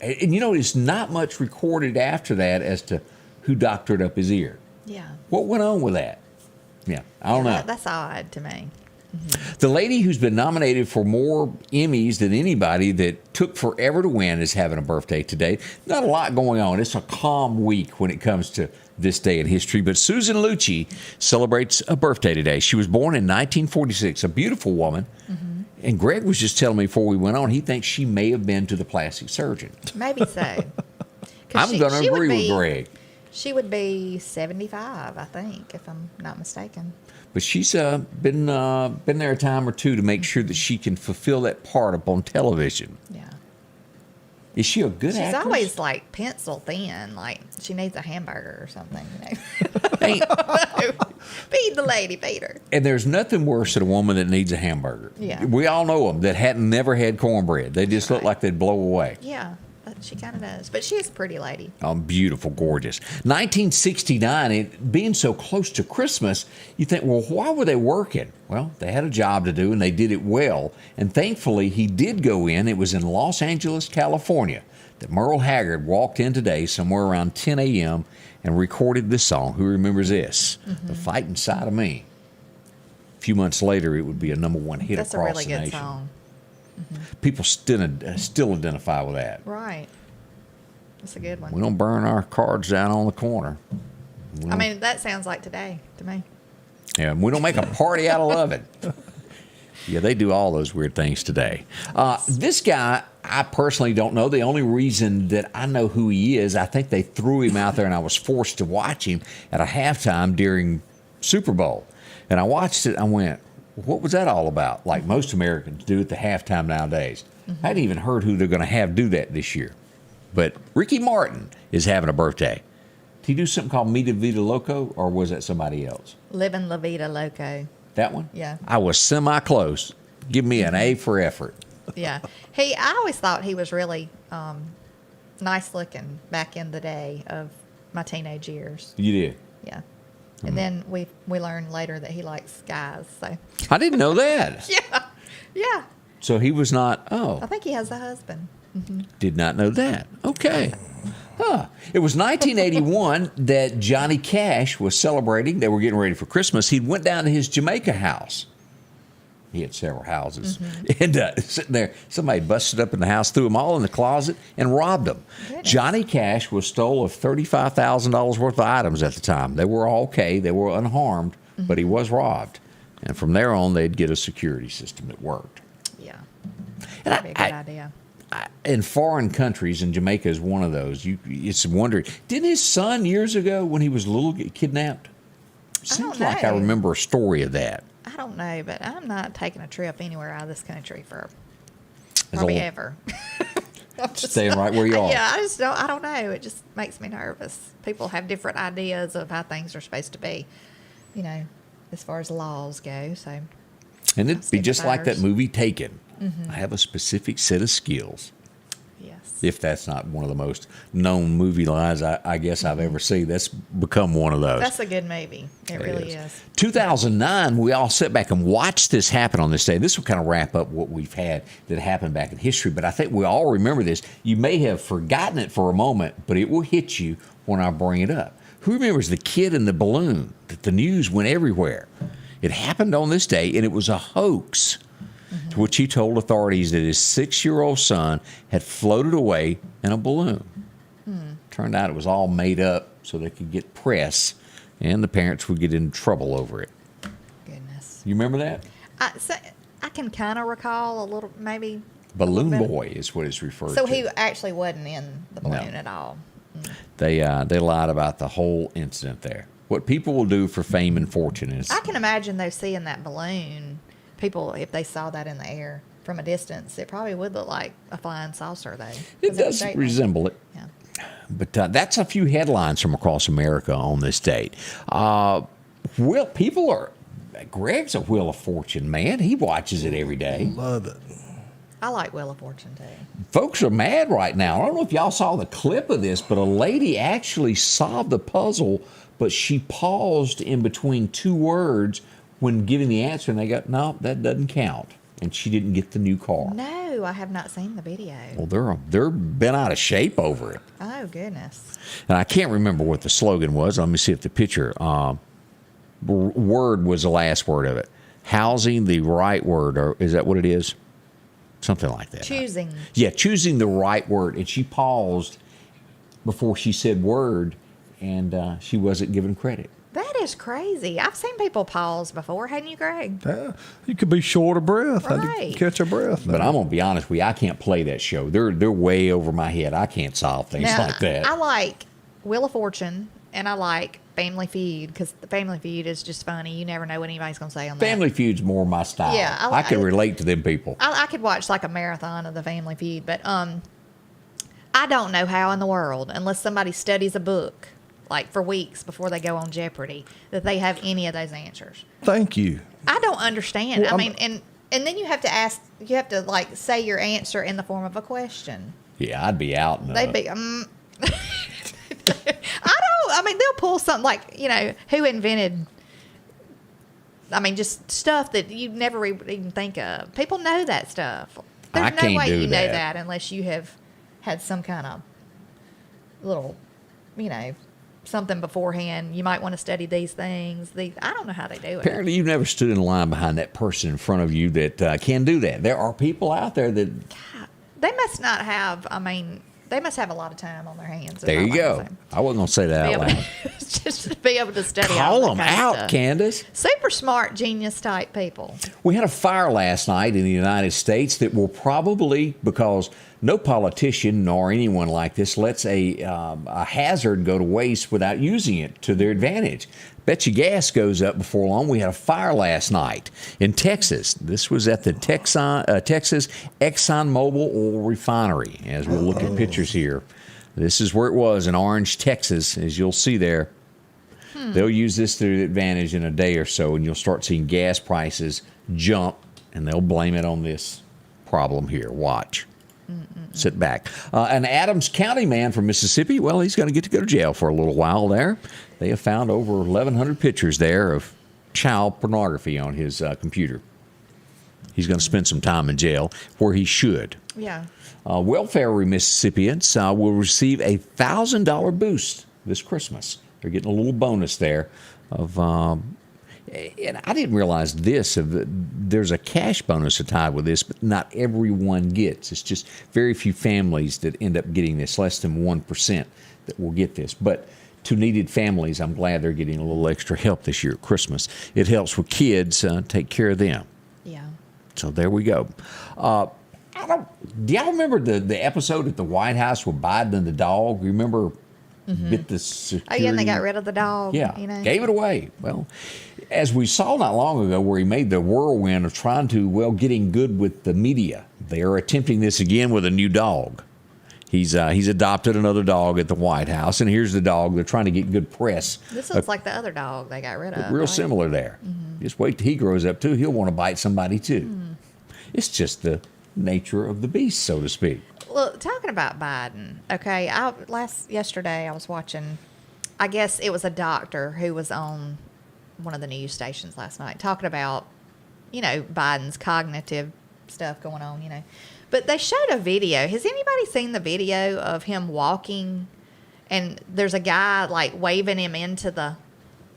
And you know, there's not much recorded after that as to who doctored up his ear. Yeah. What went on with that? Yeah, I don't know. That's odd to me. The lady who's been nominated for more Emmys than anybody that took forever to win is having a birthday today. Not a lot going on. It's a calm week when it comes to this day in history. But Susan Lucci celebrates a birthday today. She was born in 1946, a beautiful woman. And Greg was just telling me before we went on, he thinks she may have been to the plastic surgeon. Maybe so. I'm going to agree with Greg. She would be 75, I think, if I'm not mistaken. But she's been there a time or two to make sure that she can fulfill that part up on television. Yeah. Is she a good actress? She's always like pencil thin, like she needs a hamburger or something. Hey, Feed the lady, feed her. and there's nothing worse than a woman that needs a hamburger. Yeah. We all know them that hadn't never had cornbread. They just look like they'd blow away. Yeah, she kind of does. But she's a pretty lady. Oh, beautiful, gorgeous. 1969, it being so close to Christmas, you think, well, why were they working? Well, they had a job to do, and they did it well. And thankfully, he did go in. It was in Los Angeles, California, that Merle Haggard walked in today somewhere around 10 a.m. and recorded this song. Who remembers this? The Fight Inside of Me. A few months later, it would be a #1 hit That's a across really the good nation. song. People still identify with that. Right. That's a good one. We don't burn our cards down on the corner. I mean, that sounds like today to me. Yeah, we don't make a party out of loving. Yeah, they do all those weird things today. This guy, I personally don't know. The only reason that I know who he is, I think they threw him out there and I was forced to watch him at a halftime during Super Bowl. And I watched it, I went, what was that all about? Like most Americans do at the halftime nowadays. I hadn't even heard who they're going to have do that this year. But Ricky Martin is having a birthday. Did he do something called Mi Vida Loco, or was that somebody else? Living La Vida Loco. That one? Yeah. I was semi-close. Give me an A for effort. Yeah. I always thought he was really nice looking back in the day of my teenage years. You did? Yeah. And then we learned later that he likes guys. So I didn't know that. yeah. So he was not, I think he has a husband. did not know that. Okay. It was 1981 that Johnny Cash was celebrating. They were getting ready for Christmas. He went down to his Jamaica house. He had several houses. And sitting there, somebody busted up in the house, threw them all in the closet, and robbed them. Goodness. Johnny Cash was stole of $35,000 worth of items at the time. They were all okay. They were unharmed, but he was robbed. And from there on, they'd get a security system that worked. Yeah. And That'd be a good idea. in foreign countries, and Jamaica is one of those, it's wondering, didn't his son years ago when he was little get kidnapped? Seems like I know. remember a story of that. I don't know, but I'm not taking a trip anywhere out of this country for As probably old- ever. Staying right where you are. Yeah, I don't know. It just makes me nervous. People have different ideas of how things are supposed to be, as far as laws go. So, And it'd be just like that Fires. movie Taken. I have a specific set of skills. yes. If that's not one of the most known movie lines I guess I've ever seen, that's become one of those. That's a good movie. It really is. 2009, we all sit back and watch this happen on this day. This will kind of wrap up what we've had that happened back in history, but I think we all remember this. You may have forgotten it for a moment, but it will hit you when I bring it up. Who remembers the kid in the balloon that the news went everywhere? It happened on this day, and it was a hoax. To which he told authorities that his 6-year-old son had floated away in a balloon. Turned out it was all made up so they could get press, and the parents would get in trouble over it. Goodness. You remember that? I can kind of recall a little, maybe. Balloon bit. Boy is what it's referred So to. he actually wasn't in the balloon at all. They lied about the whole incident there. What people will do for fame and fortune is... I can imagine though seeing that balloon. People, if they saw that in the air from a distance, it probably would look like a flying saucer, though. It does resemble it. Yeah. But that's a few headlines from across America on this date. Greg's a Wheel of Fortune man. He watches it every day. Love it. I like Wheel of Fortune too. Folks are mad right now. I don't know if y'all saw the clip of this, but a lady actually solved the puzzle, but she paused in between two words when giving the answer, and they got, no, that doesn't count. And she didn't get the new car. No. No, I have not seen the video. Well, they're bent out of shape over it. Oh, goodness. And I can't remember what the slogan was. Let me see if the picture word was the last word of it. Housing the right word, or is that what it is? Something like that. Choosing. Yeah, choosing the right word. And she paused before she said word, and she wasn't given credit. That is crazy. I've seen people pause before, hadn't you, Greg? Yeah, you could be short of breath. How do Right. you catch a breath? But I'm going to be honest with you, I can't play that show. They're way over my head. I can't solve things Now, like that. I like Wheel of Fortune, and I like Family Feud, because the Family Feud is just funny. You never know what anybody's going to say on that. Family Feud's more my style. Yeah, I can relate to them people. I could watch like a marathon of the Family Feud, but I don't know how in the world, unless somebody studies a book like for weeks before they go on Jeopardy, that they have any of those answers. Thank you. I don't understand. Well, I mean, and then you have to ask, you have to like say your answer in the form of a question. Yeah, I'd be out. They'd be, I mean, they'll pull something like, who invented, just stuff that you never even think of. People know that stuff. There's no can't way do you know that. that unless you have had some kind of little, something beforehand. You might want to study these things. I don't know how they do it. Apparently, you've never stood in line behind that person in front of you that can do that. There are people out there that... They must not have, they must have a lot of time on their hands. There you go. I wasn't going to say that out loud. Just to be able to study all Call that them kind of out, stuff. Candace. Super smart, genius type people. We had a fire last night in the United States that will probably, because no politician nor anyone like this lets a hazard go to waste without using it to their advantage. Bet you gas goes up before long. We had a fire last night in Texas. This was at the Texas Exxon Mobil oil refinery. As we'll look at pictures here, this is where it was in Orange, Texas, as you'll see there. They'll use this to their advantage in a day or so, and you'll start seeing gas prices jump, and they'll blame it on this problem here. Watch. Sit back. An Adams County man from Mississippi, well, he's going to get to go to jail for a little while there. They have found over 1,100 pictures there of child pornography on his computer. He's going to spend some time in jail where he should. Yeah. Welfare recipients will receive a $1,000 boost this Christmas. They're getting a little bonus there of... and I didn't realize this. There's a cash bonus tied with this, but not everyone gets. It's just very few families that end up getting this, less than 1% that will get this. But to needed families, I'm glad they're getting a little extra help this year at Christmas. It helps with kids, take care of them. Yeah. So there we go. Do y'all remember the episode at the White House with Biden and the dog? You remember? Bit the security. Oh, yeah, and they got rid of the dog. Yeah, gave it away. Well, as we saw not long ago where he made the whirlwind of trying to, getting good with the media. They are attempting this again with a new dog. He's adopted another dog at the White House, and here's the dog. They're trying to get good press. This looks like the other dog they got rid of. Real right? similar there. Just wait till he grows up, too. He'll want to bite somebody, too. It's just the nature of the beast, so to speak. Look, talking about Biden, okay, yesterday I was watching, I guess it was a doctor who was on one of the news stations last night talking about, Biden's cognitive stuff going on, But they showed a video. Has anybody seen the video of him walking and there's a guy like waving him into the...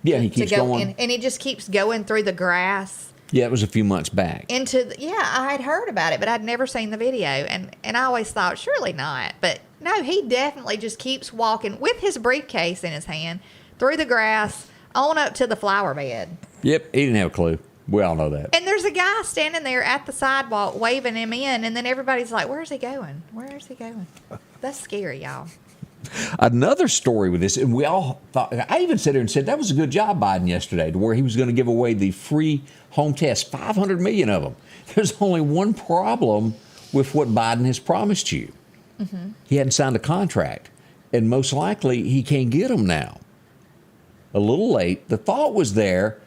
Yeah, he keeps going. And he just keeps going through the grass. Yeah, it was a few months back. I had heard about it, but I'd never seen the video, and I always thought surely not. But no, he definitely just keeps walking with his briefcase in his hand through the grass on up to the flower bed. Yep, he didn't have a clue. We all know that. And there's a guy standing there at the sidewalk waving him in, and then everybody's like, "Where's he going? Where is he going?" That's scary, y'all. Another story with this, and we all thought, I even sat there and said, that was a good job, Biden, yesterday, to where he was going to give away the free home tests, 500 million of them. There's only one problem with what Biden has promised you. He hadn't signed a contract, and most likely he can't get them now. A little late. The thought was there,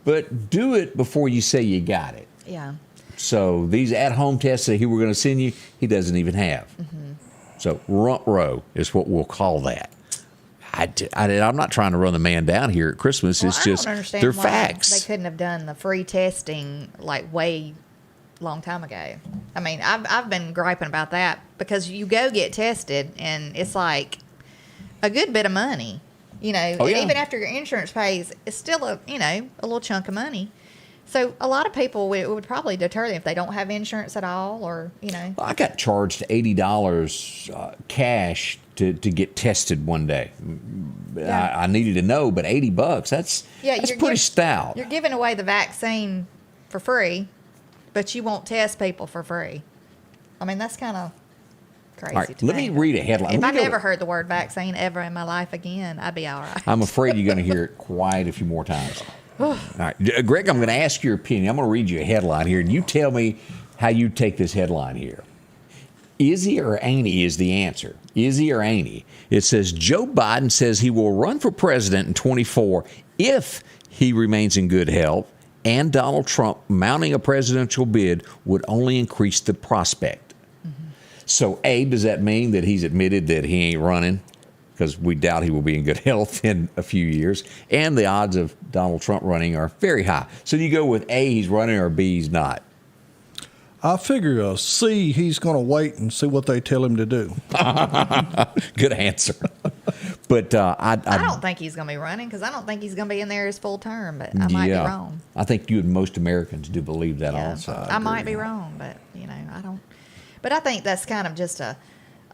but do it before you say you got it. Yeah. So these at-home tests that he were going to send you, he doesn't even have. So runt row is what we'll call that. I'm not trying to run the man down here at Christmas. It's just they're facts. They couldn't have done the free testing like way long time ago. I mean, I've been griping about that because you go get tested and it's like a good bit of money, you know. Oh, and yeah. even after your insurance pays, it's still a little chunk of money. So a lot of people it would probably deter them if they don't have insurance at all, or I got charged $80 cash to get tested one day. Yeah. I needed to know, but $80, that's pretty stout. You're giving away the vaccine for free, but you won't test people for free. I mean, that's kind of crazy. All right, to let me read a headline. If Let I've me go- ever heard the word vaccine ever in my life again, I'd be all right. I'm afraid you're going to hear it quite a few more times. All right, Greg, I'm going to ask your opinion. I'm going to read you a headline here, and you tell me how you take this headline here. Is he or ain't he is the answer. Is he or ain't he? It says Joe Biden says he will run for president in 24 if he remains in good health, and Donald Trump mounting a presidential bid would only increase the prospect. So, A, does that mean that he's admitted that he ain't running? Because we doubt he will be in good health in a few years. And the odds of Donald Trump running are very high. So do you go with A, he's running, or B, he's not? I figure C, he's going to wait and see what they tell him to do. Good answer. But I don't think he's going to be running because I don't think he's going to be in there his full term, but I might be wrong. I think you and most Americans do believe that Yeah, also. I might be wrong, but, I don't. But I think that's kind of just a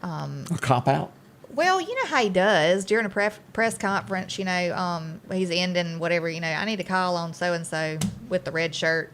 cop-out? Well, you know how he does during a press conference, he's ending whatever, I need to call on so-and-so with the red shirt.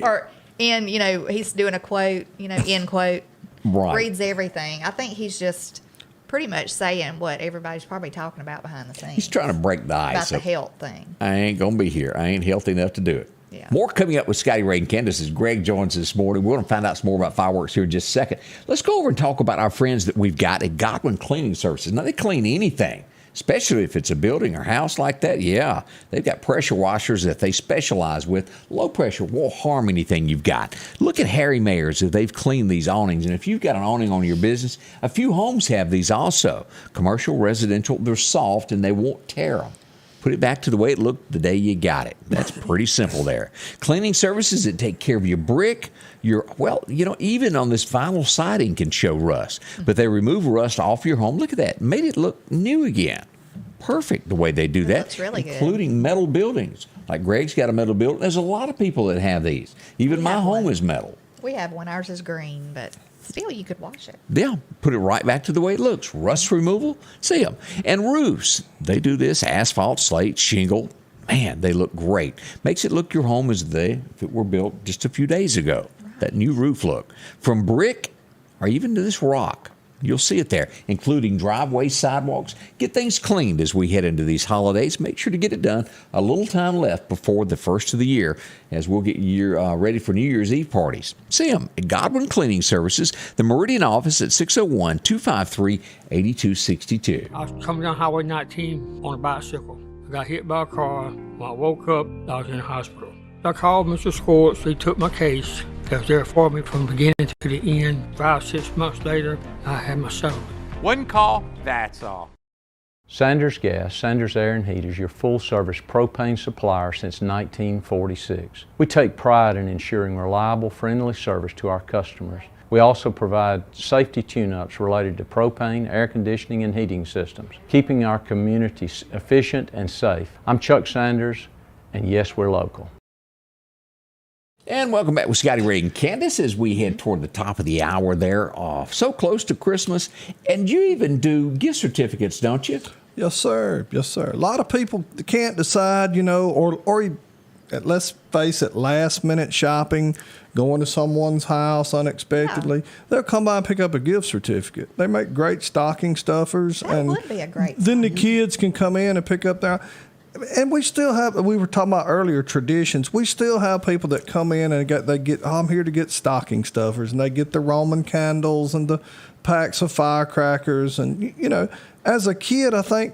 Or, he's doing a quote, end quote. Right. Reads everything. I think he's just pretty much saying what everybody's probably talking about behind the scenes. He's trying to break the ice. About the health thing. I ain't going to be here. I ain't healthy enough to do it. Yeah. More coming up with Scotty Ray and Candace as Greg joins us this morning. We're going to find out some more about fireworks here in just a second. Let's go over and talk about our friends that we've got at Godwin Cleaning Services. Now, they clean anything, especially if it's a building or house like that. Yeah, they've got pressure washers that they specialize with. Low pressure won't harm anything you've got. Look at Harry Mayer's if they've cleaned these awnings. And if you've got an awning on your business, a few homes have these also. Commercial, residential, they're soft and they won't tear them. Put it back to the way it looked the day you got it. That's pretty simple there. Cleaning services that take care of your brick, even on this vinyl siding can show rust. But they remove rust off your home. Look at that. Made it look new again. Perfect the way they do that. Looks really good. Including metal buildings. Like Greg's got a metal building. There's a lot of people that have these. Even my home is metal. We have one. Ours is green, but still you could wash it. Yeah, put it right back to the way it looks. Rust removal, see them. And roofs, they do this. Asphalt, slate, shingle. Man, they look great. Makes it look your home as if it were built just a few days ago. Right. That new roof look. From brick or even to this rock. You'll see it there, including driveways, sidewalks. Get things cleaned as we head into these holidays. Make sure to get it done. A little time left before the first of the year as we'll get you ready for New Year's Eve parties. See them at Godwin Cleaning Services, the Meridian office at 601-253-8262. I was coming down Highway 19 on a bicycle. I got hit by a car. When I woke up, I was in the hospital. I called Mr. Schwartz. He took my case. He was there for me from the beginning to the end. 5-6 months later, I had my settlement. One call, that's all. Sanders Gas, Sanders Air and Heat is your full-service propane supplier since 1946. We take pride in ensuring reliable, friendly service to our customers. We also provide safety tune-ups related to propane, air conditioning, and heating systems, keeping our community efficient and safe. I'm Chuck Sanders, and yes, we're local. And welcome back with Scotty Ray and Candace as we head toward the top of the hour there. So close to Christmas. And you even do gift certificates, don't you? Yes, sir. Yes, sir. A lot of people can't decide, or let's face it, last-minute shopping, going to someone's house unexpectedly. Yeah. They'll come by and pick up a gift certificate. They make great stocking stuffers. That would be a great Then the kids can come in and pick up their... And we still have, we were talking about earlier, traditions. We still have people that come in and I'm here to get stocking stuffers, and they get the Roman candles and the packs of firecrackers. And, as a kid, I think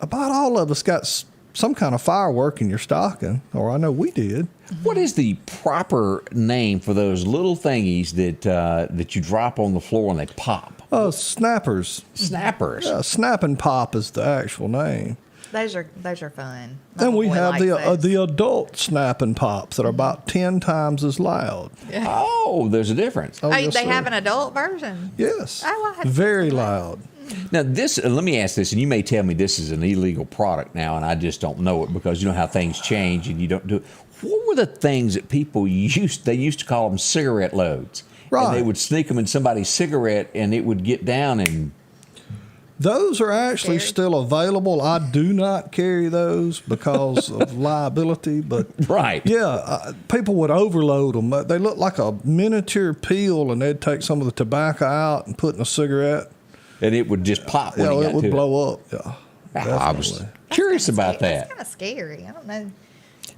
about all of us got some kind of firework in your stocking, or I know we did. What is the proper name for those little thingies that you drop on the floor and they pop? Snappers. Snappers. Yeah, snap and pop is the actual name. those are fun. My Then little we boy have likes the those. adult snapping pops that are about 10 times as loud. Oh, there's a difference. Oh, yes, they sir. have an adult version. Yes. Oh, I have Very seen that. loud. Now, this, let me ask this, and you may tell me this is an illegal product now, and I just don't know it because you know how things change and you don't do it. What were the things that people used to call them cigarette loads? Right. And they would sneak them in somebody's cigarette and it would get down and. Those are actually still available. I do not carry those because of liability, but Right. yeah, people would overload them. They look like a miniature peel, and they'd take some of the tobacco out and put in a cigarette. And it would just pop when Yeah, it got it would to blow up. Yeah, I was definitely. curious about It's that. kind of scary. I don't know.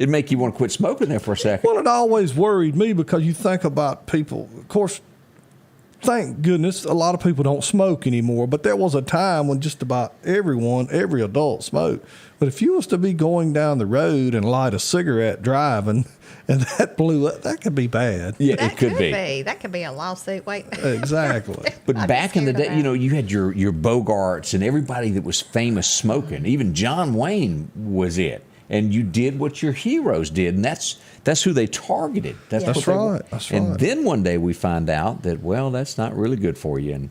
It'd make you want to quit smoking there for a second. Well, it always worried me because you think about people. Of course, thank goodness, a lot of people don't smoke anymore. But there was a time when just about every adult smoked. But if you was to be going down the road and light a cigarette driving, and that blew up, that could be bad. Yeah, That it could be. That could be a lawsuit. Wait. Exactly. But I'd be back in the scared day, of you that. know, you had your Bogarts and everybody that was famous smoking. Even John Wayne was it. And you did what your heroes did, and that's who they targeted. Yeah. What That's they right, were. that's And right. then one day we find out that, well, that's not really good for you. And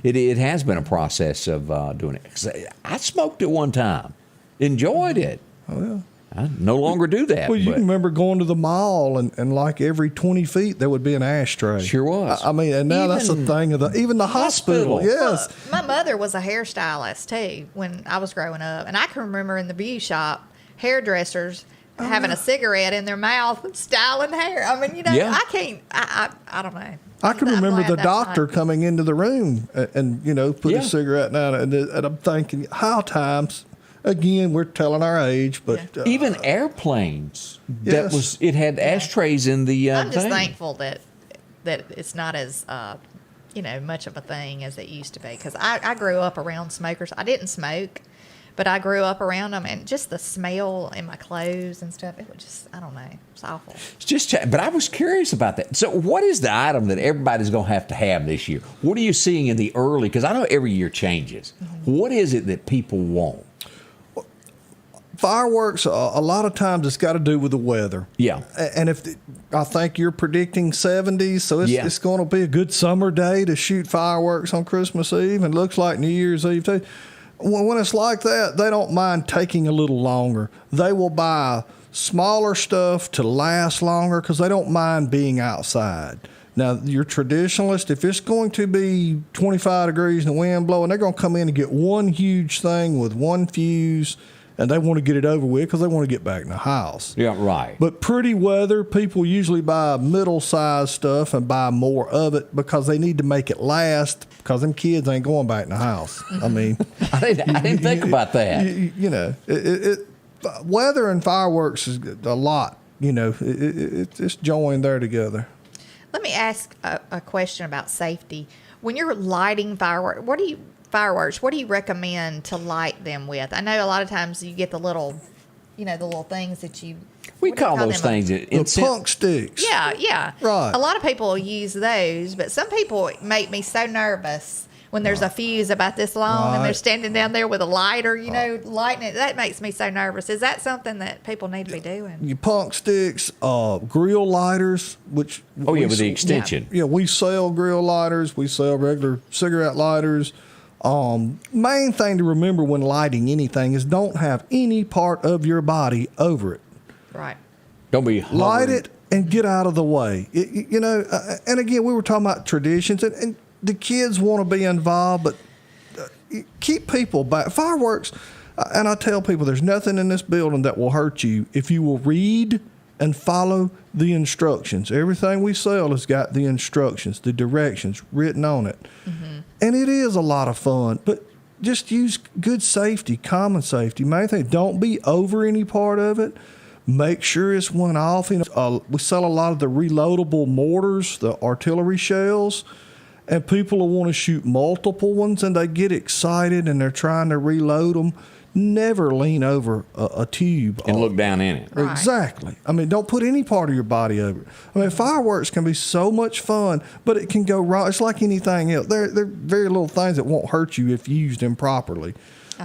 it has been a process of doing it. 'Cause I smoked at one time, enjoyed it. Oh, yeah. I no longer do that. Well, you but can remember going to the mall and like every 20 feet there would be an ashtray. Sure was. I mean, and now that's a Even thing of even the hospital. hospital. Yes. My mother was a hairstylist too when I was growing up, and I can remember in the beauty shop, hairdressers having a cigarette in their mouth and styling hair. I mean, you know, Yeah. I can't. I don't know. I can I'm remember glad the that's doctor not- coming into the room and you know, put Yeah. a cigarette down. And I'm thinking, how times, again, we're telling our age, but even airplanes. Yes. It had ashtrays in the I'm just thing. thankful that it's not as you know, much of a thing as it used to be, because I grew up around smokers. I didn't smoke, but I grew up around them, and just the smell in my clothes and stuff, it was just, I don't know, it's awful. It's just, but I was curious about that. So, what is the item that everybody's going to have this year? What are you seeing in the early? Because I know every year changes. What is it that people want? fireworks, a lot of times it's got to do with the weather. Yeah. And I think you're predicting 70s, so it's going to be a good summer day to shoot fireworks on Christmas Eve, and looks like New Year's Eve too. When it's like that, they don't mind taking a little longer. They will buy smaller stuff to last longer because they don't mind being outside. Now, your traditionalist, if it's going to be 25 degrees and the wind blowing, they're going to come in and get one huge thing with one fuse, and they want to get it over with because they want to get back in the house. Yeah, right. But pretty weather, people usually buy middle-sized stuff and buy more of it because they need to make it last, because them kids ain't going back in the house. I mean, I didn't think about that. You know, weather and fireworks is a lot. You know, it's joined there together. Let me ask a question about safety. When you're lighting fireworks, what do you recommend to light them with? I know a lot of times you get the little, the little things that you. We what do you call those them? things The punk sticks. Yeah. Right. A lot of people use those, but some people make me so nervous when there's a fuse about this long and they're standing down there with a lighter, lighting it. That makes me so nervous. Is that something that people need to be doing? Your punk sticks, grill lighters, which with the extension. Yeah, we sell grill lighters. We sell regular cigarette lighters. Main thing to remember when lighting anything is don't have any part of your body over it. Right. Don't be Light it and get out of the way. And again, we were talking about traditions, and the kids want to be involved, but keep people back. Fireworks, and I tell people there's nothing in this building that will hurt you if you will read and follow the instructions. Everything we sell has got the instructions, the directions written on it. Mm-hmm. And it is a lot of fun, but just use good safety, common safety. Main thing, don't be over any part of it. Make sure it's one off. We sell a lot of the reloadable mortars, the artillery shells, and people will want to shoot multiple ones, and they get excited and they're trying to reload them. Never lean over a tube and look down in it. Right. Exactly. I mean, don't put any part of your body over it. I mean, fireworks can be so much fun, but it can go wrong. It's like anything else. There are very little things that won't hurt you if used improperly.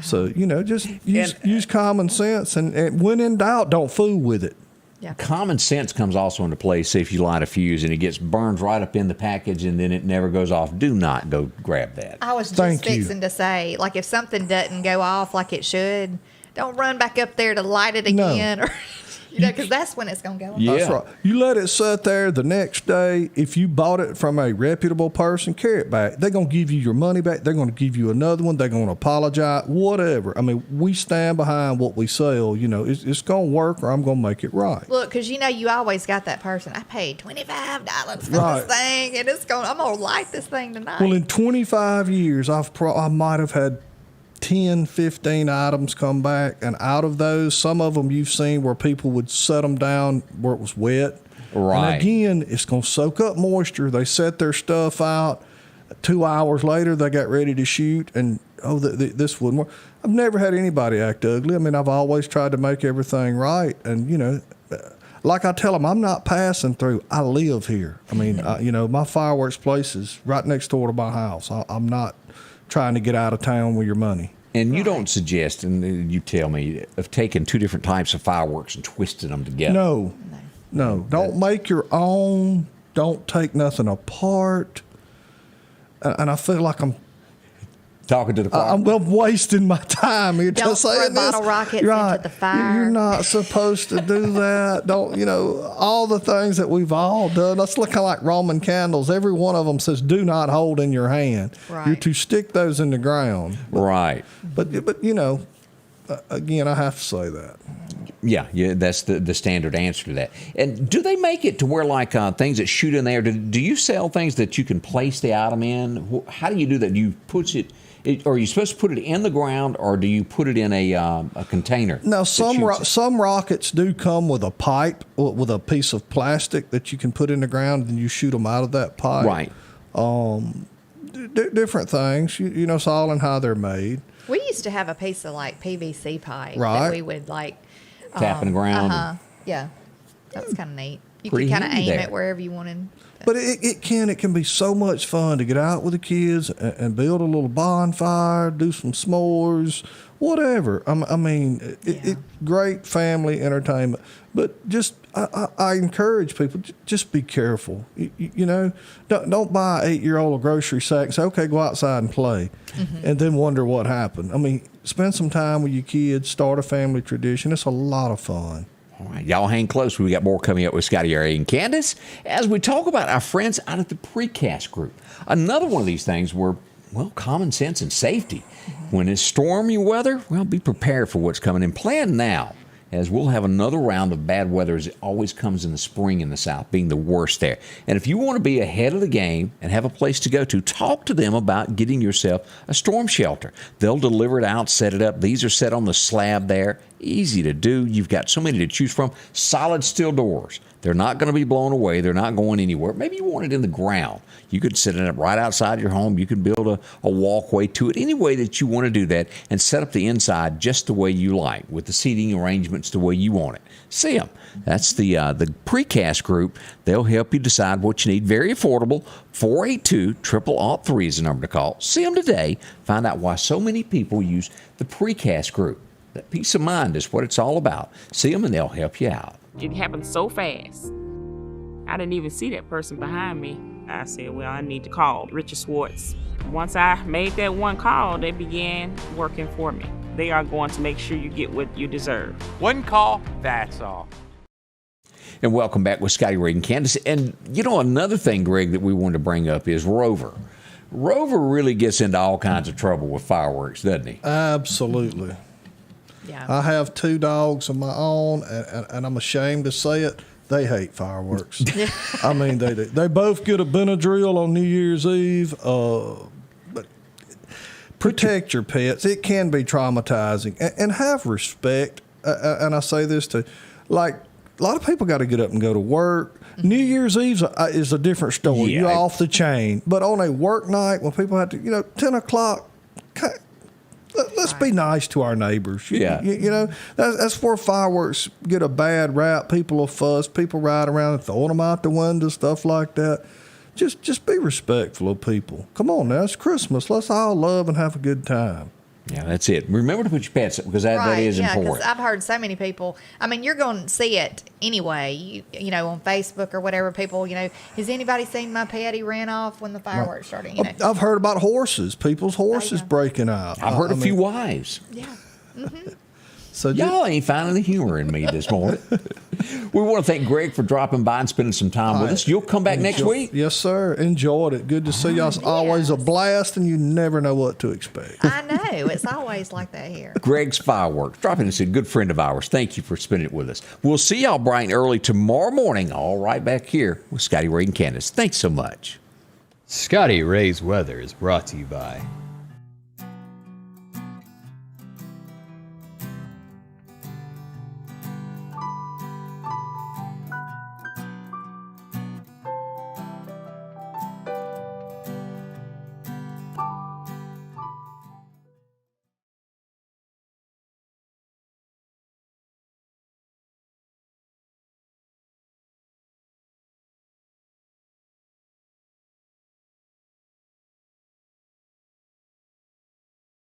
So, just use common sense, and when in doubt, don't fool with it. Yeah. Common sense comes also into play. Say if you light a fuse and it gets burned right up in the package and then it never goes off, do not go grab that. I was just fixing to say, like, if something doesn't go off like it should, don't run back up there to light it again, or because that's when it's going to go off. Yeah. That's right. You let it sit there the next day. If you bought it from a reputable person, carry it back. They're going to give you your money back. They're going to give you another one. They're going to apologize, whatever. I mean, we stand behind what we sell. It's going to work, or I'm going to make it right. Look, because you always got that person. I paid $25 for this thing, and I'm going to light this thing tonight. Well, in 25 years, I might have had 10, 15 items come back, and out of those, some of them you've seen where people would set them down where it was wet. Right. And again, it's going to soak up moisture. They set their stuff out. 2 hours later, they got ready to shoot, and this wouldn't work. I've never had anybody act ugly. I mean, I've always tried to make everything right, and like I tell them, I'm not passing through. I live here. I mean, my fireworks place is right next door to my house. I'm not trying to get out of town with your money. And you don't suggest, and you tell me, of taking two different types of fireworks and twisting them together. No. Don't make your own. Don't take nothing apart. And I feel like I'm talking to the fire. I'm wasting my time here. Don't throw bottle rockets into the fire. You're not supposed to do that. Don't, all the things that we've all done. That's looking like Roman candles. Every one of them says, do not hold in your hand. Right. You're to stick those in the ground. Right. But again, I have to say that. Yeah, that's the standard answer to that. And do they make it to where, like, things that shoot in there, do you sell things that you can place the item in? How do you do that? Do you put it, or are you supposed to put it in the ground, or do you put it in a container? Now, some rockets do come with a pipe, with a piece of plastic that you can put in the ground, and you shoot them out of that pipe. Right. Different things. It's all in how they're made. We used to have a piece of, like, PVC pipe Right. that we would, like, tap in the ground. Yeah. That's kind of neat. You Pretty could kind of handy aim there. it wherever you wanted. But it can be so much fun to get out with the kids and build a little bonfire, do some s'mores, whatever. I mean, it's great family entertainment. But just I encourage people, just be careful. Don't buy an 8-year-old a grocery sack and say, okay, go outside and play, and then wonder what happened. I mean, spend some time with your kids, start a family tradition. It's a lot of fun. All right, y'all hang close. We got more coming up with Scotty Ray and Candace as we talk about our friends out at the Precast Group. Another one of these things where, common sense and safety. When it's stormy weather, be prepared for what's coming and plan now, as we'll have another round of bad weather, as it always comes in the spring in the South, being the worst there. And if you want to be ahead of the game and have a place to go to, talk to them about getting yourself a storm shelter. They'll deliver it out, set it up. These are set on the slab there. Easy to do. You've got so many to choose from. Solid steel doors. They're not going to be blown away. They're not going anywhere. Maybe you want it in the ground. You could set it up right outside your home. You can build a walkway to it any way that you want to do that and set up the inside just the way you like with the seating arrangements the way you want it. See them. That's the Precast Group. They'll help you decide what you need. Very affordable. 482-0003 is the number to call. See them today. Find out why so many people use the Precast Group. That peace of mind is what it's all about. See them and they'll help you out. It happened so fast. I didn't even see that person behind me. I said, well, I need to call Richard Swartz. Once I made that one call, they began working for me. They are going to make sure you get what you deserve. One call, that's all. And welcome back with Scotty Ray and Candace. And, another thing, Greg, that we wanted to bring up is Rover. Rover really gets into all kinds of trouble with fireworks, doesn't he? Absolutely. Yeah. I have 2 dogs of my own, and I'm ashamed to say it, they hate fireworks. I mean, they do. They both get a Benadryl on New Year's Eve. But protect your pets. It can be traumatizing. And have respect. And I say this to, like, a lot of people got to get up and go to work. New Year's Eve is a different story. Yeah. You're off the chain. But on a work night, when people have to, 10 o'clock, let's be nice to our neighbors. That's where fireworks get a bad rap. People will fuss. People ride around and throwing them out the window, stuff like that. Just be respectful of people. Come on now, it's Christmas. Let's all love and have a good time. Yeah, that's it. Remember to put your pets up because that is important. Because I've heard so many people. I mean, you're going to see it anyway. You know, on Facebook or whatever. People, you know, has anybody seen my pet? He ran off when the fireworks started. You know, I've heard about horses. People's horses breaking out. I've heard a few wives. Yeah. Mm-hmm. So y'all ain't finding the humor in me this morning. We want to thank Greg for dropping by and spending some time with us. You'll come back next week? Yes, sir. Enjoyed it. Good to see y'all. It's always a blast, and you never know what to expect. I know. It's always like that here. Greg's Fireworks. Dropping us a good friend of ours. Thank you for spending it with us. We'll see y'all bright and early tomorrow morning, all right back here with Scotty Ray and Candace. Thanks so much. Scotty Ray's Weather is brought to you by